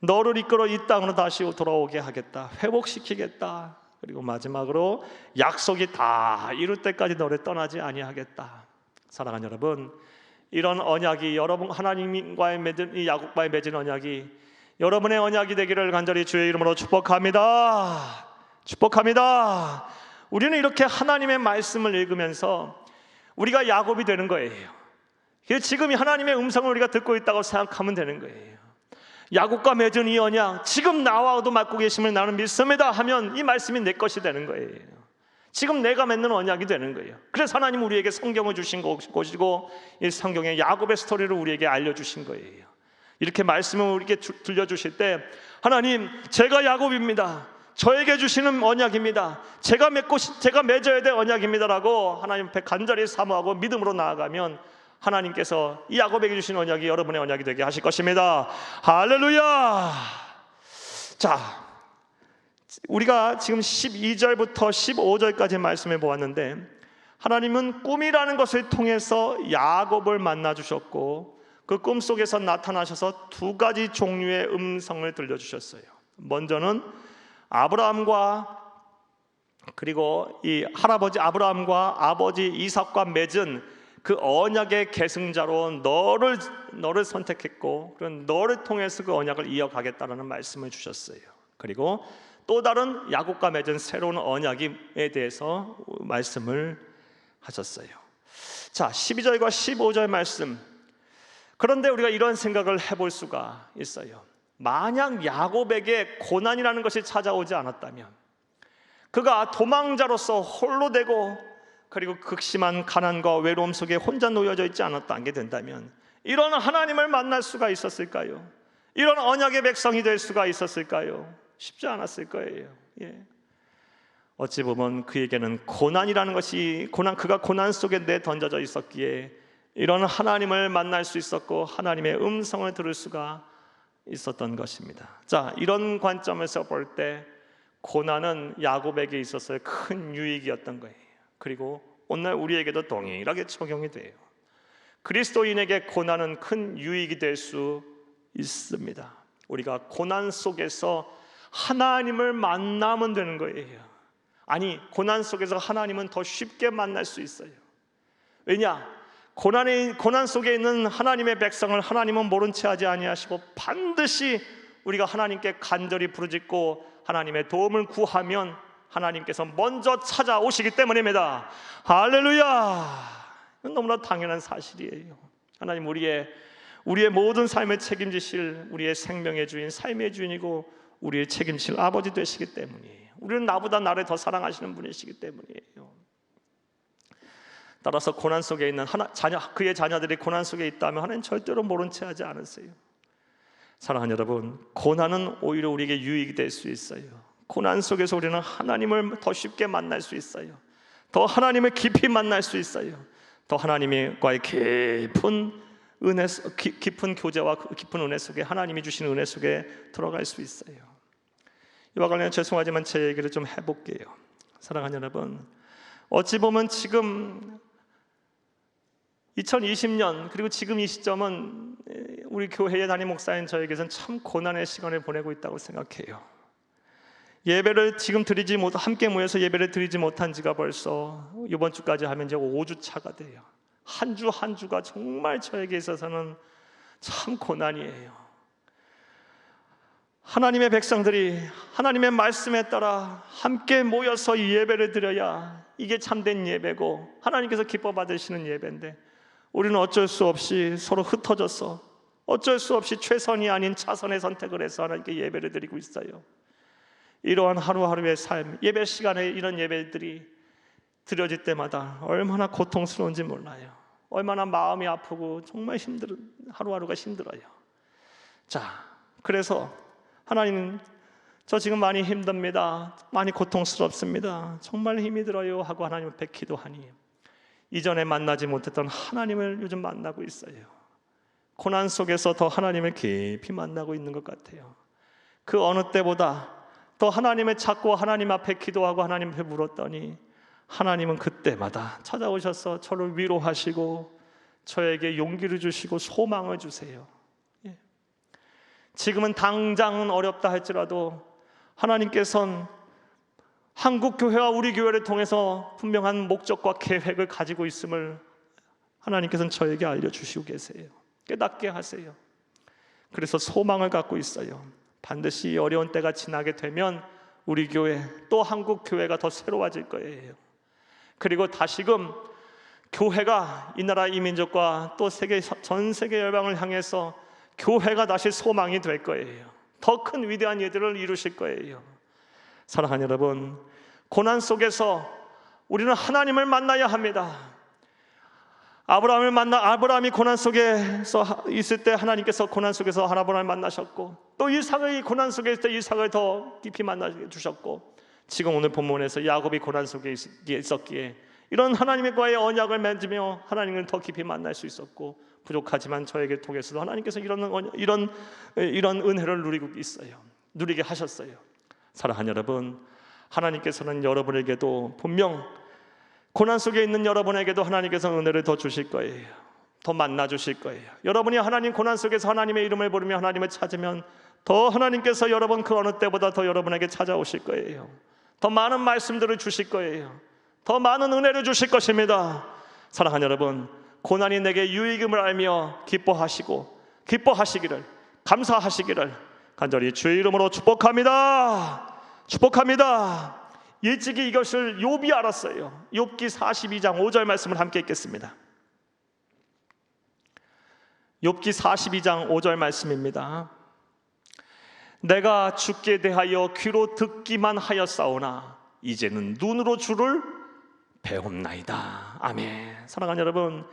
너를 이끌어 이 땅으로 다시 돌아오게 하겠다. 회복시키겠다. 그리고 마지막으로 약속이 다 이룰 때까지 너를 떠나지 아니하겠다. 사랑하는 여러분, 이런 언약이 여러분 하나님과의 맺은 이 야곱과의 맺은 언약이 여러분의 언약이 되기를 간절히 주의 이름으로 축복합니다. 축복합니다. 우리는 이렇게 하나님의 말씀을 읽으면서 우리가 야곱이 되는 거예요. 지금 하나님의 음성을 우리가 듣고 있다고 생각하면 되는 거예요. 야곱과 맺은 이 언약, 지금 나와도 맡고 계심을 나는 믿습니다 하면 이 말씀이 내 것이 되는 거예요. 지금 내가 맺는 언약이 되는 거예요. 그래서 하나님 우리에게 성경을 주신 것이고 이 성경의 야곱의 스토리를 우리에게 알려주신 거예요. 이렇게 말씀을 우리에게 들려주실 때 하나님, 제가 야곱입니다. 저에게 주시는 언약입니다. 제가 맺어야 될 언약입니다라고 하나님 앞에 간절히 사모하고 믿음으로 나아가면 하나님께서 이 야곱에게 주신 언약이 여러분의 언약이 되게 하실 것입니다. 할렐루야. 자, 우리가 지금 12절부터 15절까지 말씀해 보았는데 하나님은 꿈이라는 것을 통해서 야곱을 만나 주셨고 그 꿈 속에서 나타나셔서 두 가지 종류의 음성을 들려주셨어요. 먼저는 아브라함과 그리고 이 할아버지 아브라함과 아버지 이삭과 맺은 그 언약의 계승자로 너를 선택했고 그런 너를 통해서 그 언약을 이어가겠다라는 말씀을 주셨어요. 그리고 또 다른 야곱과 맺은 새로운 언약에 대해서 말씀을 하셨어요. 자, 12절과 15절 말씀. 그런데 우리가 이런 생각을 해볼 수가 있어요. 만약 야곱에게 고난이라는 것이 찾아오지 않았다면, 그가 도망자로서 홀로 되고 그리고 극심한 가난과 외로움 속에 혼자 놓여져 있지 않았다게 된다면 이런 하나님을 만날 수가 있었을까요? 이런 언약의 백성이 될 수가 있었을까요? 쉽지 않았을 거예요. 어찌 보면 그에게는 고난이라는 것이 그가 고난 속에 내던져져 있었기에 이런 하나님을 만날 수 있었고 하나님의 음성을 들을 수가 있었던 것입니다. 자, 이런 관점에서 볼 때 고난은 야곱에게 있어서 큰 유익이었던 거예요. 그리고 오늘 우리에게도 동일하게 적용이 돼요. 그리스도인에게 고난은 큰 유익이 될 수 있습니다. 우리가 고난 속에서 하나님을 만나면 되는 거예요. 아니, 고난 속에서 하나님은 더 쉽게 만날 수 있어요. 왜냐? 고난 속에 있는 하나님의 백성을 하나님은 모른 채 하지 아니하시고 반드시 우리가 하나님께 간절히 부르짖고 하나님의 도움을 구하면 하나님께서 먼저 찾아오시기 때문입니다. 할렐루야. 이건 너무나 당연한 사실이에요. 하나님 우리의 모든 삶을 책임지실 우리의 생명의 주인, 삶의 주인이고 우리의 책임질 아버지 되시기 때문이에요. 우리는 나보다 나를 더 사랑하시는 분이시기 때문이에요. 따라서 고난 속에 있는 그의 자녀들이 고난 속에 있다면 하나님 절대로 모른 채 하지 않으세요. 사랑하는 여러분, 고난은 오히려 우리에게 유익이 될 수 있어요. 고난 속에서 우리는 하나님을 더 쉽게 만날 수 있어요. 더 하나님을 깊이 만날 수 있어요. 더 하나님과의 깊은 교제와 깊은 은혜 속에 하나님이 주시는 은혜 속에 들어갈 수 있어요. 이와 관련해 죄송하지만 제 얘기를 좀 해볼게요. 사랑하는 여러분, 어찌 보면 지금 2020년 그리고 지금 이 시점은 우리 교회의 담임 목사인 저에게서는 참 고난의 시간을 보내고 있다고 생각해요. 예배를 지금 함께 모여서 예배를 드리지 못한 지가 벌써 이번 주까지 하면 이제 5주 차가 돼요. 한 주 한 주가 정말 저에게 있어서는 참 고난이에요. 하나님의 백성들이 하나님의 말씀에 따라 함께 모여서 이 예배를 드려야 이게 참된 예배고 하나님께서 기뻐 받으시는 예배인데, 우리는 어쩔 수 없이 서로 흩어져서 어쩔 수 없이 최선이 아닌 차선의 선택을 해서 하나님께 예배를 드리고 있어요. 이러한 하루하루의 삶, 예배 시간에 이런 예배들이 드려질 때마다 얼마나 고통스러운지 몰라요. 얼마나 마음이 아프고 정말 하루하루가 힘들어요. 자, 그래서 하나님, 저 지금 많이 힘듭니다. 많이 고통스럽습니다. 정말 힘이 들어요 하고 하나님 앞에 기도하니 이전에 만나지 못했던 하나님을 요즘 만나고 있어요. 고난 속에서 더 하나님을 깊이 만나고 있는 것 같아요. 그 어느 때보다 더 하나님을 찾고 하나님 앞에 기도하고 하나님 앞에 물었더니 하나님은 그때마다 찾아오셔서 저를 위로하시고 저에게 용기를 주시고 소망을 주세요. 지금은 당장은 어렵다 할지라도 하나님께서는 한국교회와 우리 교회를 통해서 분명한 목적과 계획을 가지고 있음을 하나님께서는 저에게 알려주시고 계세요. 깨닫게 하세요. 그래서 소망을 갖고 있어요. 반드시 어려운 때가 지나게 되면 우리 교회, 또 한국교회가 더 새로워질 거예요. 그리고 다시금 교회가 이 나라 이 민족과 또 전 세계 열방을 향해서 교회가 다시 소망이 될 거예요. 더 큰 위대한 일들을 이루실 거예요. 사랑하는 여러분, 고난 속에서 우리는 하나님을 만나야 합니다. 아브라함이 고난 속에서 있을 때 하나님께서 고난 속에서 아브라함을 만나셨고, 또 이삭의 고난 속에 있을 때 이삭을 더 깊이 만나 주셨고, 지금 오늘 본문에서 야곱이 고난 속에 있었기에 이런 하나님과의 언약을 맺으며 하나님을 더 깊이 만날 수 있었고, 부족하지만 저에게 통해서도 하나님께서 이런 은혜를 누리게 하셨어요. 사랑하는 여러분, 하나님께서는 여러분에게도 분명 고난 속에 있는 여러분에게도 하나님께서 은혜를 더 주실 거예요. 더 만나 주실 거예요. 여러분이 하나님 고난 속에서 하나님의 이름을 부르며 하나님을 찾으면 더 하나님께서 여러분 그 어느 때보다 더 여러분에게 찾아오실 거예요. 더 많은 말씀들을 주실 거예요. 더 많은 은혜를 주실 것입니다. 사랑하는 여러분, 고난이 내게 유익임을 알며 기뻐하시기를, 감사하시기를 간절히 주의 이름으로 축복합니다. 일찍이 이것을 욥이 알았어요. 욥기 42장 5절 말씀을 함께 읽겠습니다. 욥기 42장 5절 말씀입니다. 내가 주께 대하여 귀로 듣기만 하였사오나 이제는 눈으로 주를 배움나이다. 아멘. 사랑하는 여러분,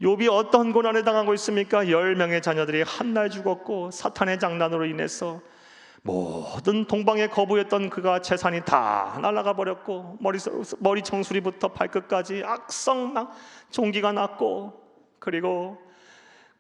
욥이 어떤 고난을 당하고 있습니까? 10명의 자녀들이 한날 죽었고, 사탄의 장난으로 인해서 모든 동방에 거부했던 그가 재산이 다 날아가 버렸고, 머리 정수리부터 발끝까지 악성막 종기가 났고, 그리고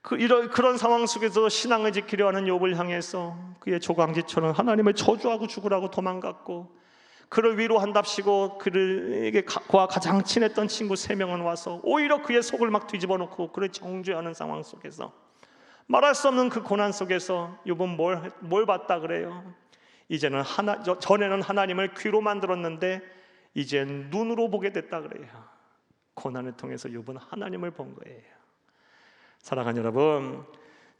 그런 상황 속에서 신앙을 지키려 하는 욥을 향해서 그의 조강지처럼 하나님을 저주하고 죽으라고 도망갔고, 그를 위로한답시고 그에게 가장 친했던 친구 3명은 와서 오히려 그의 속을 막 뒤집어 놓고 그를 정죄하는 상황 속에서, 말할 수 없는 그 고난 속에서 욥은 뭘 봤다 그래요? 전에는 하나님을 귀로만 들었는데 이젠 눈으로 보게 됐다 그래요. 고난을 통해서 욥은 하나님을 본 거예요. 사랑하는 여러분,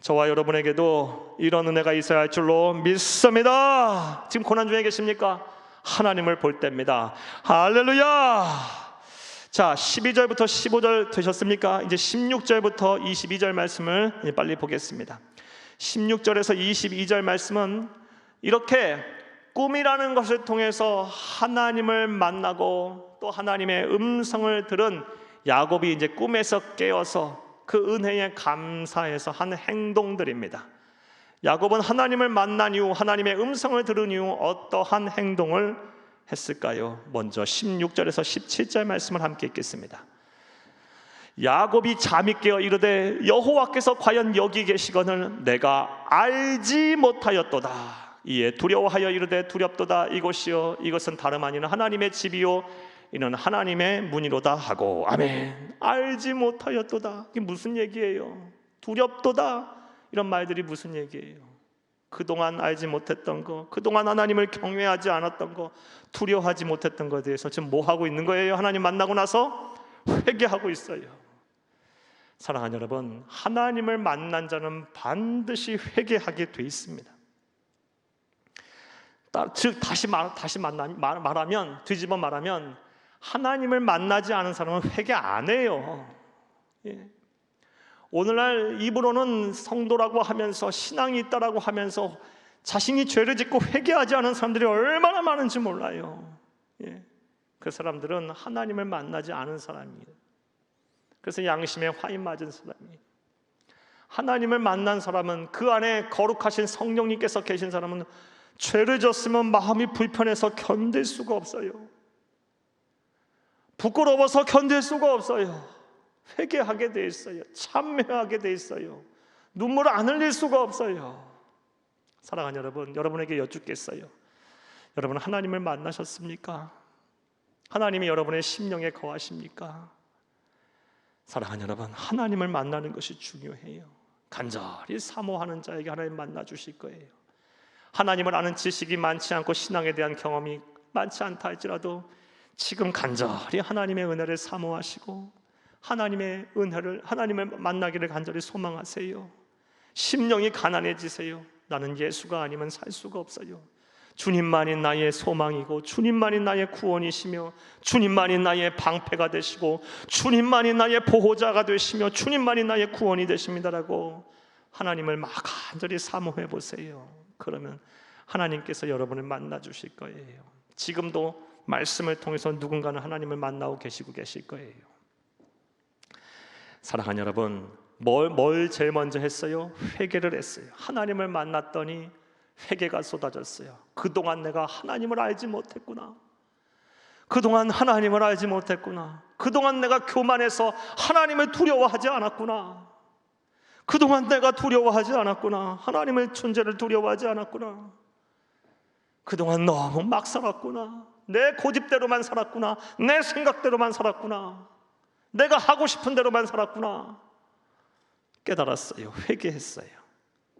저와 여러분에게도 이런 은혜가 있어야 할 줄로 믿습니다. 지금 고난 중에 계십니까? 하나님을 볼 때입니다. 할렐루야. 자, 12절부터 15절 되셨습니까? 이제 16절부터 22절 말씀을 빨리 보겠습니다. 16절에서 22절 말씀은 이렇게 꿈이라는 것을 통해서 하나님을 만나고 또 하나님의 음성을 들은 야곱이 이제 꿈에서 깨어서 그 은혜에 감사해서 한 행동들입니다. 야곱은 하나님을 만난 이후, 하나님의 음성을 들은 이후 어떠한 행동을 했을까요? 먼저 16절에서 17절 말씀을 함께 읽겠습니다. 야곱이 잠이 깨어 이르되 여호와께서 과연 여기 계시거늘 내가 알지 못하였도다. 이에 두려워하여 이르되 두렵도다. 이곳이요 이것은 다름 아니는 하나님의 집이요 이는 하나님의 문이로다 하고. 아멘. 알지 못하였도다. 이게 무슨 얘기예요? 두렵도다. 이런 말들이 무슨 얘기예요? 그동안 알지 못했던 거, 그동안 하나님을 경외하지 않았던 거, 두려워하지 못했던 것에 대해서 지금 뭐 하고 있는 거예요? 하나님 만나고 나서 회개하고 있어요. 사랑하는 여러분, 하나님을 만난 자는 반드시 회개하게 돼 있습니다. 즉 말하면 뒤집어 말하면 하나님을 만나지 않은 사람은 회개 안 해요. 예. 오늘날 입으로는 성도라고 하면서 신앙이 있다라고 하면서 자신이 죄를 짓고 회개하지 않은 사람들이 얼마나 많은지 몰라요. 예. 그 사람들은 하나님을 만나지 않은 사람이에요. 그래서 양심에 화인 맞은 사람이에요. 하나님을 만난 사람은, 그 안에 거룩하신 성령님께서 계신 사람은 죄를 졌으면 마음이 불편해서 견딜 수가 없어요. 부끄러워서 견딜 수가 없어요. 회개하게 돼 있어요. 참회하게 돼 있어요. 눈물을 안 흘릴 수가 없어요. 사랑하는 여러분, 여러분에게 여쭙겠어요. 여러분 하나님을 만나셨습니까? 하나님이 여러분의 심령에 거하십니까? 사랑하는 여러분, 하나님을 만나는 것이 중요해요. 간절히 사모하는 자에게 하나님 만나 주실 거예요. 하나님을 아는 지식이 많지 않고 신앙에 대한 경험이 많지 않다 할지라도 지금 간절히 하나님의 은혜를 사모하시고 하나님을 만나기를 간절히 소망하세요. 심령이 가난해지세요. 나는 예수가 아니면 살 수가 없어요. 주님만이 나의 소망이고 주님만이 나의 구원이시며 주님만이 나의 방패가 되시고 주님만이 나의 보호자가 되시며 주님만이 나의 구원이 되십니다라고 하나님을 막 간절히 사모해 보세요. 그러면 하나님께서 여러분을 만나 주실 거예요. 지금도 말씀을 통해서 누군가는 하나님을 만나고 계시고 계실 거예요. 사랑하는 여러분, 뭘 제일 먼저 했어요? 회개를 했어요. 하나님을 만났더니 회개가 쏟아졌어요. 그동안 내가 하나님을 알지 못했구나. 그동안 하나님을 알지 못했구나. 그동안 내가 교만해서 하나님을 두려워하지 않았구나. 그동안 내가 두려워하지 않았구나. 하나님의 존재를 두려워하지 않았구나. 그동안 너무 막 살았구나. 내 고집대로만 살았구나. 내 생각대로만 살았구나. 내가 하고 싶은 대로만 살았구나. 깨달았어요. 회개했어요.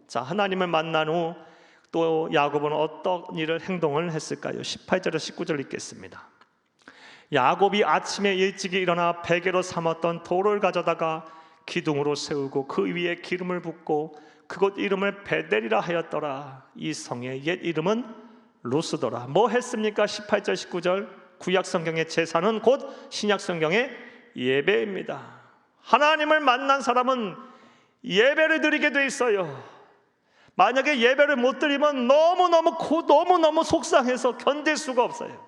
자, 하나님을 만난 후 또 야곱은 어떤 행동을 했을까요? 18절에서 19절 읽겠습니다. 야곱이 아침에 일찍이 일어나 베개로 삼았던 돌을 가져다가 기둥으로 세우고 그 위에 기름을 붓고 그곳 이름을 베델이라 하였더라. 이 성의 옛 이름은 루스더라. 뭐 했습니까? 18절 19절 구약 성경의 제사는 곧 신약 성경의 예배입니다. 하나님을 만난 사람은 예배를 드리게 돼 있어요. 만약에 예배를 못 드리면 너무너무 속상해서 견딜 수가 없어요.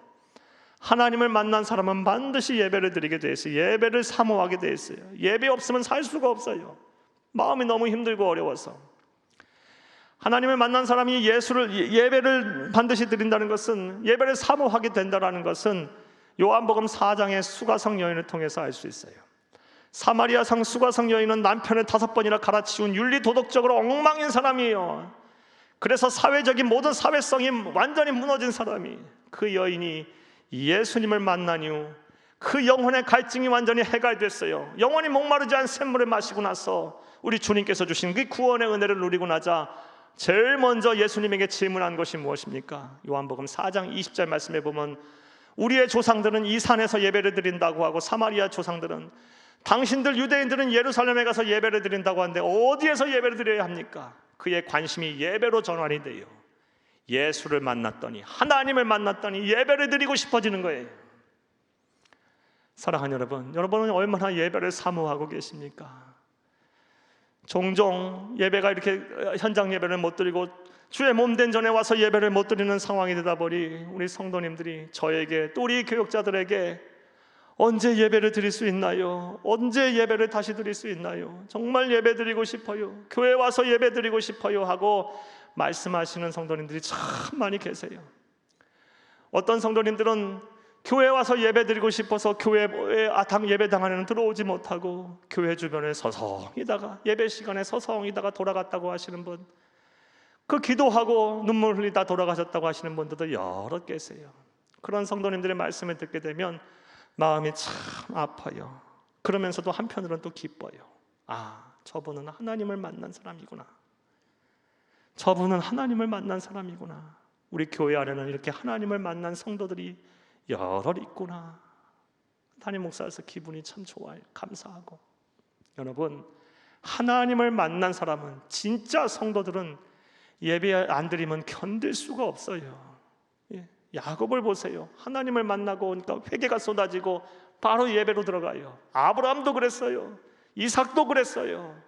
하나님을 만난 사람은 반드시 예배를 드리게 돼 있어요. 예배를 사모하게 돼 있어요. 예배 없으면 살 수가 없어요. 마음이 너무 힘들고 어려워서. 하나님을 만난 사람이 예배를 반드시 드린다는 것은, 예배를 사모하게 된다는 것은 요한복음 4장의 수가성 여인을 통해서 알 수 있어요. 사마리아 성 수가성 여인은 남편을 5번이나 갈아치운 윤리 도덕적으로 엉망인 사람이에요. 그래서 사회적인 모든 사회성이 완전히 무너진 사람이, 그 여인이 예수님을 만난 이후 그 영혼의 갈증이 완전히 해결됐어요. 영혼이 목마르지 않은 샘물을 마시고 나서 우리 주님께서 주신 그 구원의 은혜를 누리고 나자 제일 먼저 예수님에게 질문한 것이 무엇입니까? 요한복음 4장 20절 말씀에 보면 우리의 조상들은 이 산에서 예배를 드린다고 하고 사마리아 조상들은, 당신들 유대인들은 예루살렘에 가서 예배를 드린다고 하는데 어디에서 예배를 드려야 합니까? 그의 관심이 예배로 전환이 돼요. 예수를 만났더니, 하나님을 만났더니 예배를 드리고 싶어지는 거예요. 사랑하는 여러분, 여러분은 얼마나 예배를 사모하고 계십니까? 종종 예배가 이렇게 현장 예배를 못 드리고 주의 몸된 전에 와서 예배를 못 드리는 상황이 되다 보니 우리 성도님들이 저에게, 또 우리 교역자들에게 언제 예배를 드릴 수 있나요? 언제 예배를 다시 드릴 수 있나요? 정말 예배 드리고 싶어요. 교회 와서 예배 드리고 싶어요 하고 말씀하시는 성도님들이 참 많이 계세요. 어떤 성도님들은 교회 와서 예배 드리고 싶어서 교회에 예배당 안에는 들어오지 못하고 교회 주변에 서성이다가, 예배 시간에 서성이다가 돌아갔다고 하시는 분, 그 기도하고 눈물 흘리다 돌아가셨다고 하시는 분들도 여러 계세요. 그런 성도님들의 말씀을 듣게 되면 마음이 참 아파요. 그러면서도 한편으로는 또 기뻐요. 아, 저분은 하나님을 만난 사람이구나. 저분은 하나님을 만난 사람이구나. 우리 교회 안에는 이렇게 하나님을 만난 성도들이 여러 있구나. 담임 목사로서 기분이 참 좋아요. 감사하고. 여러분, 하나님을 만난 사람은, 진짜 성도들은 예배 안 드리면 견딜 수가 없어요. 야곱을 보세요. 하나님을 만나고 오니까 회개가 쏟아지고 바로 예배로 들어가요. 아브라함도 그랬어요. 이삭도 그랬어요.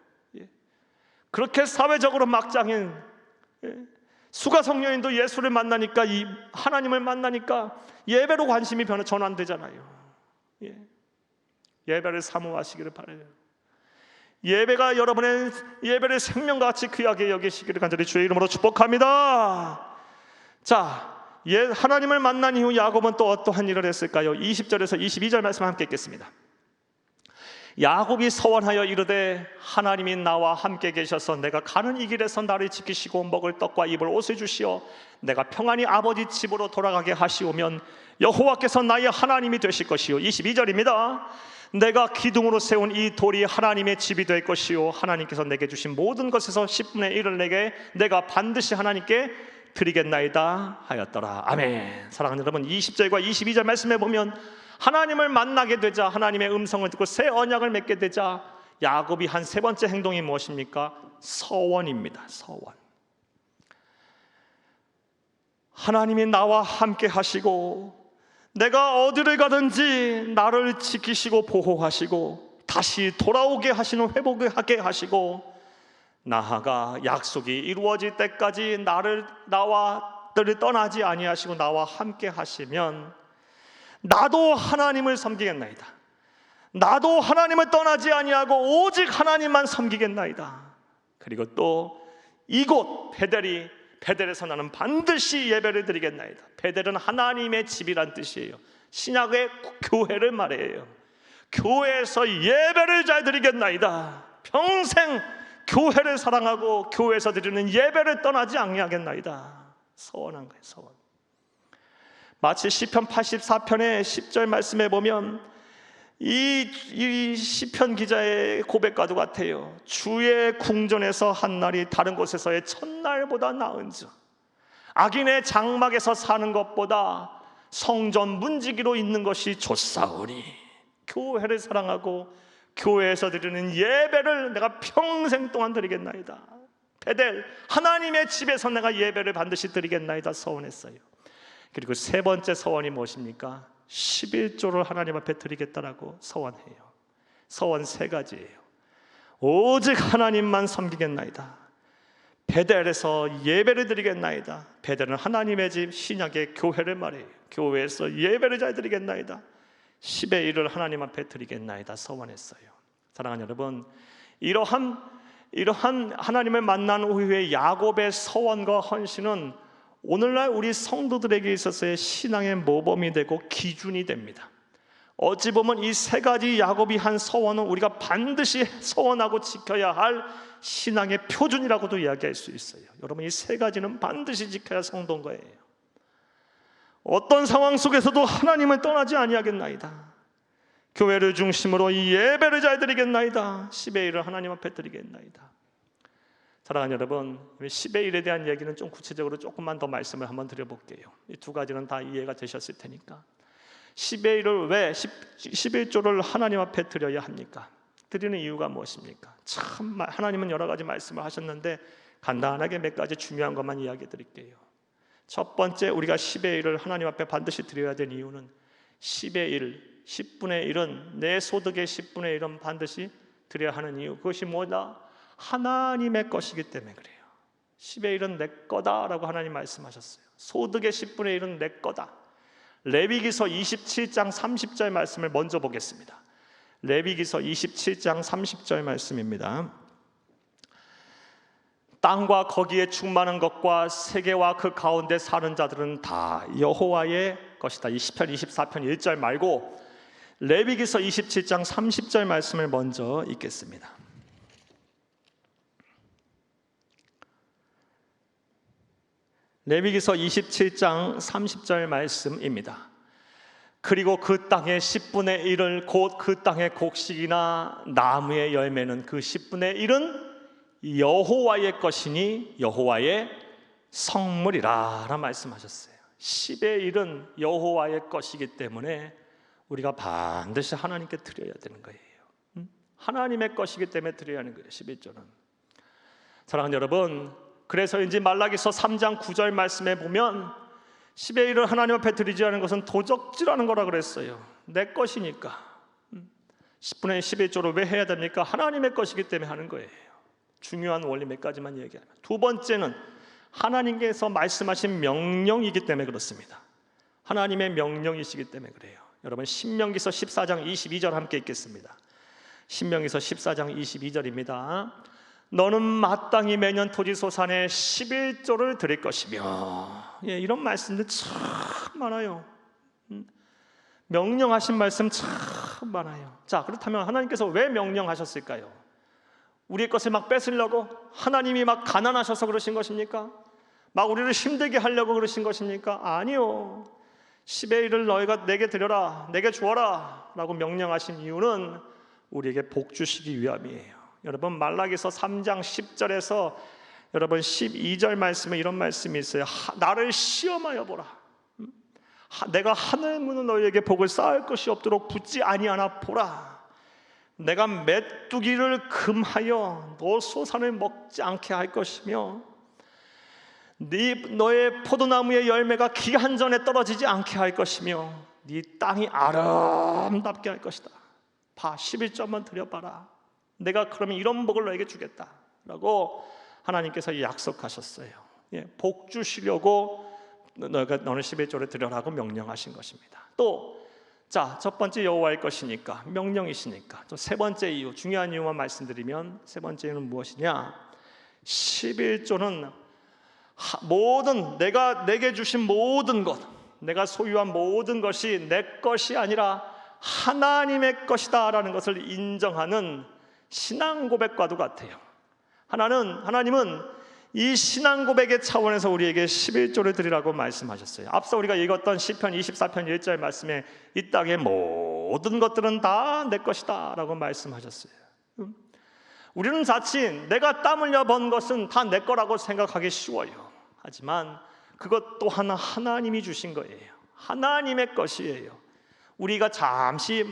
그렇게 사회적으로 막장인 수가성녀인도 예수를 만나니까, 이 하나님을 만나니까 예배로 관심이 전환되잖아요. 예배를 사모하시기를 바라요. 예배가 여러분의 예배를 생명과 같이 귀하게 여기시기를 간절히 주의 이름으로 축복합니다. 자, 하나님을 만난 이후 야곱은 또 어떠한 일을 했을까요? 20절에서 22절 말씀 함께 읽겠습니다. 야곱이 서원하여 이르되 하나님이 나와 함께 계셔서 내가 가는 이 길에서 나를 지키시고 먹을 떡과 입을 옷을 주시어 내가 평안히 아버지 집으로 돌아가게 하시오면 여호와께서 나의 하나님이 되실 것이요. 22절입니다. 내가 기둥으로 세운 이 돌이 하나님의 집이 될 것이요 하나님께서 내게 주신 모든 것에서 10분의 1을 내가 반드시 하나님께 드리겠나이다 하였더라. 아멘. 사랑하는 여러분, 20절과 22절 말씀에 보면 하나님을 만나게 되자, 하나님의 음성을 듣고 새 언약을 맺게 되자 야곱이 한 세 번째 행동이 무엇입니까? 서원입니다. 서원. 하나님이 나와 함께 하시고 내가 어디를 가든지 나를 지키시고 보호하시고 다시 돌아오게 하시는, 회복하게 하시고 나아가 약속이 이루어질 때까지 나를 떠나지 아니하시고 나와 함께 하시면 나도 하나님을 섬기겠나이다. 나도 하나님을 떠나지 아니하고 오직 하나님만 섬기겠나이다. 그리고 또 이곳 베델에서 나는 반드시 예배를 드리겠나이다. 베델은 하나님의 집이란 뜻이에요. 신약의 교회를 말해요. 교회에서 예배를 잘 드리겠나이다. 평생 교회를 사랑하고 교회에서 드리는 예배를 떠나지 아니하겠나이다. 서원한 거예요. 서원. 마치 시편 84편의 10절 말씀에 보면 이 시편 기자의 고백과도 같아요. 주의 궁전에서 한 날이 다른 곳에서의 첫날보다 나은즉 악인의 장막에서 사는 것보다 성전 문지기로 있는 것이 좋사오니 교회를 사랑하고 교회에서 드리는 예배를 내가 평생 동안 드리겠나이다. 베델 하나님의 집에서 내가 예배를 반드시 드리겠나이다 서원했어요. 그리고 세 번째 서원이 무엇입니까? 11조를 하나님 앞에 드리겠다라고 서원해요. 서원 세 가지예요. 오직 하나님만 섬기겠나이다. 베델에서 예배를 드리겠나이다. 베델은 하나님의 집, 신약의 교회를 말해요. 교회에서 예배를 잘 드리겠나이다. 10의 1을 하나님 앞에 드리겠나이다 서원했어요. 사랑하는 여러분, 이러한 하나님을 만난 후에 야곱의 서원과 헌신은 오늘날 우리 성도들에게 있어서의 신앙의 모범이 되고 기준이 됩니다. 어찌 보면 이 세 가지 야곱이 한 서원은 우리가 반드시 서원하고 지켜야 할 신앙의 표준이라고도 이야기할 수 있어요. 여러분, 이 세 가지는 반드시 지켜야 성도인 거예요. 어떤 상황 속에서도 하나님을 떠나지 아니하겠나이다. 교회를 중심으로 이 예배를 잘 드리겠나이다. 10의 1을 하나님 앞에 드리겠나이다. 사랑하는 여러분, 10의 1에 대한 얘기는 좀 구체적으로 조금만 더 말씀을 한번 드려볼게요. 이 두 가지는 다 이해가 되셨을 테니까. 10의 1을 왜 11조를 하나님 앞에 드려야 합니까? 드리는 이유가 무엇입니까? 참 하나님은 여러 가지 말씀을 하셨는데 간단하게 몇 가지 중요한 것만 이야기해 드릴게요. 첫 번째, 우리가 10의 1을 하나님 앞에 반드시 드려야 되는 이유는 10의 1, 10분의 1은 내 소득의 10분의 1은 반드시 드려야 하는 이유, 그것이 뭐다? 하나님의 것이기 때문에 그래요. 10의 1은 내 거다라고 하나님 말씀하셨어요. 소득의 10분의 1은 내 거다. 레위기서 27장 30절 말씀을 먼저 보겠습니다. 레위기서 27장 30절 말씀입니다. 땅과 거기에 충만한 것과 세계와 그 가운데 사는 자들은 다 여호와의 것이다. 이 시편 24편 1절 말고 레위기서 27장 30절 말씀을 먼저 읽겠습니다. 레위기서 27장 30절 말씀입니다. 그리고 그 땅의 10분의 1을 곧 그 땅의 곡식이나 나무의 열매는 그 10분의 1은 여호와의 것이니 여호와의 성물이라 라는 말씀하셨어요. 10의 1은 여호와의 것이기 때문에 우리가 반드시 하나님께 드려야 되는 거예요. 하나님의 것이기 때문에 드려야 하는 거예요. 11조는. 사랑하는 여러분, 그래서인지 말라기서 3장 9절 말씀에 보면 10의 1을 하나님 앞에 드리지 않은 것은 도적질하는 거라 그랬어요. 내 것이니까. 10분의 11조를 왜 해야 됩니까? 하나님의 것이기 때문에 하는 거예요. 중요한 원리 몇 가지만 얘기하면, 두 번째는 하나님께서 말씀하신 명령이기 때문에 그렇습니다. 하나님의 명령이시기 때문에 그래요. 여러분, 신명기서 14장 22절 함께 읽겠습니다. 신명기서 14장 22절입니다. 너는 마땅히 매년 토지소산의 11조를 드릴 것이며. 이런 말씀들 참 많아요. 명령하신 말씀 참 많아요. 자, 그렇다면 하나님께서 왜 명령하셨을까요? 우리의 것을 막 뺏으려고? 하나님이 막 가난하셔서 그러신 것입니까? 막 우리를 힘들게 하려고 그러신 것입니까? 아니요. 10의 1을 너희가 내게 드려라, 내게 주어라 라고 명령하신 이유는 우리에게 복 주시기 위함이에요. 여러분, 말라기서 3장 10절에서 여러분 12절 말씀에 이런 말씀이 있어요. 나를 시험하여 보라. 내가 하늘 문은 너희에게 복을 쌓을 것이 없도록 붙지 아니하나 보라. 내가 메뚜기를 금하여 너 소산을 먹지 않게 할 것이며 너의 포도나무의 열매가 기한 전에 떨어지지 않게 할 것이며 네 땅이 아름답게 할 것이다. 봐, 11점만 드려봐라. 내가 그러면 이런 복을 너에게 주겠다 라고 하나님께서 약속하셨어요. 복 주시려고 너는 11조를 드려라고 명령하신 것입니다. 또, 자, 첫 번째 여호와의 것이니까, 명령이시니까. 또 세 번째 이유, 중요한 이유만 말씀드리면, 세 번째 이유는 무엇이냐? 11조는 모든 내게 주신 모든 것, 내가 소유한 모든 것이 내 것이 아니라 하나님의 것이다 라는 것을 인정하는 신앙 고백과도 같아요. 하나님은 이 신앙 고백의 차원에서 우리에게 11조를 드리라고 말씀하셨어요. 앞서 우리가 읽었던 시편 24편 1절 말씀에 이 땅의 모든 것들은 다 내 것이다 라고 말씀하셨어요. 우리는 자칫 내가 땀 흘려 번 것은 다 내 거라고 생각하기 쉬워요. 하지만 그것 또한 하나님이 주신 거예요. 하나님의 것이에요. 우리는 잠시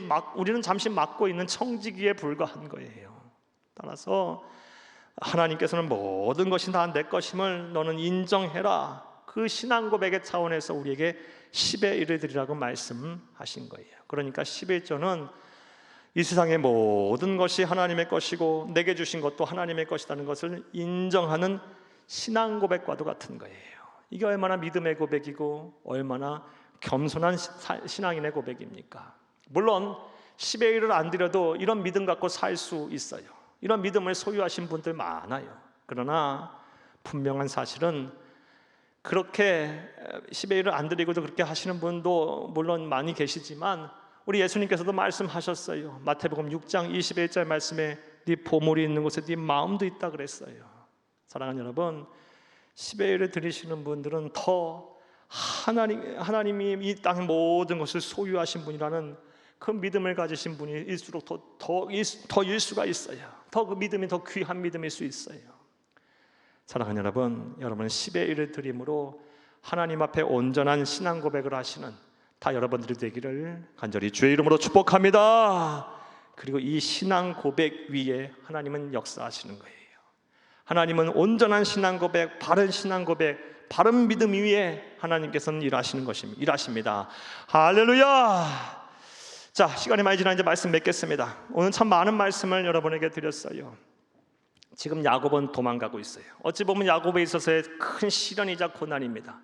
맡고 있는 청지기에 불과한 거예요. 따라서 하나님께서는 모든 것이 다 내 것임을 너는 인정해라. 그 신앙 고백의 차원에서 우리에게 10의 1을 드리라고 말씀하신 거예요. 그러니까 11조는 이 세상의 모든 것이 하나님의 것이고 내게 주신 것도 하나님의 것이라는 것을 인정하는 신앙 고백과도 같은 거예요. 이게 얼마나 믿음의 고백이고 얼마나 겸손한 신앙인의 고백입니까? 물론 10의 1을 안 드려도 이런 믿음 갖고 살 수 있어요. 이런 믿음을 소유하신 분들 많아요. 그러나 분명한 사실은 그렇게 10의 1을 안 드리고도 그렇게 하시는 분도 물론 많이 계시지만 우리 예수님께서도 말씀하셨어요. 마태복음 6장 21절 말씀에 네 보물이 있는 곳에 네 마음도 있다 그랬어요. 사랑하는 여러분, 10의 1을 드리시는 분들은 더 하나님이 이 땅의 모든 것을 소유하신 분이라는 그 믿음을 가지신 분일수록 더일 수가 있어요. 더 그 믿음이 더 귀한 믿음일 수 있어요. 사랑하는 여러분, 여러분은 10의 1을 드림으로 하나님 앞에 온전한 신앙 고백을 하시는 다 여러분들이 되기를 간절히 주의 이름으로 축복합니다. 그리고 이 신앙 고백 위에 하나님은 역사하시는 거예요. 하나님은 온전한 신앙 고백, 바른 신앙 고백, 바른 믿음 위에 하나님께서는 일하십니다. 할렐루야. 자, 시간이 많이 지나 이제 말씀 맺겠습니다. 오늘 참 많은 말씀을 여러분에게 드렸어요. 지금 야곱은 도망가고 있어요. 어찌 보면 야곱에 있어서의 큰 시련이자 고난입니다.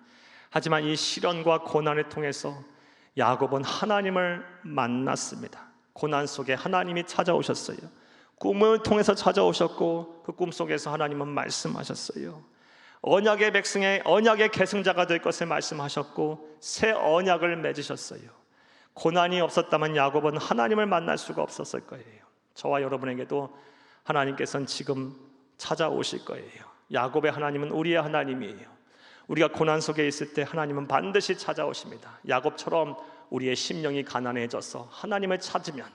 하지만 이 시련과 고난을 통해서 야곱은 하나님을 만났습니다. 고난 속에 하나님이 찾아오셨어요. 꿈을 통해서 찾아오셨고 그 꿈 속에서 하나님은 말씀하셨어요. 언약의 백성의 언약의 계승자가 될 것을 말씀하셨고 새 언약을 맺으셨어요. 고난이 없었다면 야곱은 하나님을 만날 수가 없었을 거예요. 저와 여러분에게도 하나님께서는 지금 찾아오실 거예요. 야곱의 하나님은 우리의 하나님이에요. 우리가 고난 속에 있을 때 하나님은 반드시 찾아오십니다. 야곱처럼 우리의 심령이 가난해져서 하나님을 찾으면,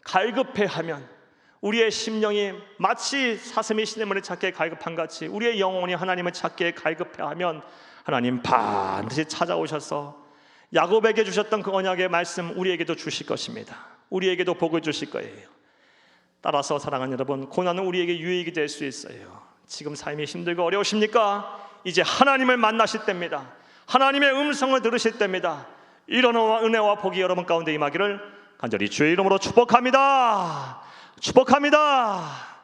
갈급해하면, 우리의 심령이 마치 사슴이 시냇물을 찾기에 갈급한 같이 우리의 영혼이 하나님을 찾기에 갈급해하면 하나님 반드시 찾아오셔서 야곱에게 주셨던 그 언약의 말씀 우리에게도 주실 것입니다. 우리에게도 복을 주실 거예요. 따라서 사랑하는 여러분, 고난은 우리에게 유익이 될 수 있어요. 지금 삶이 힘들고 어려우십니까? 이제 하나님을 만나실 때입니다. 하나님의 음성을 들으실 때입니다. 이런 은혜와 복이 여러분 가운데 임하기를 간절히 주의 이름으로 축복합니다. 축복합니다.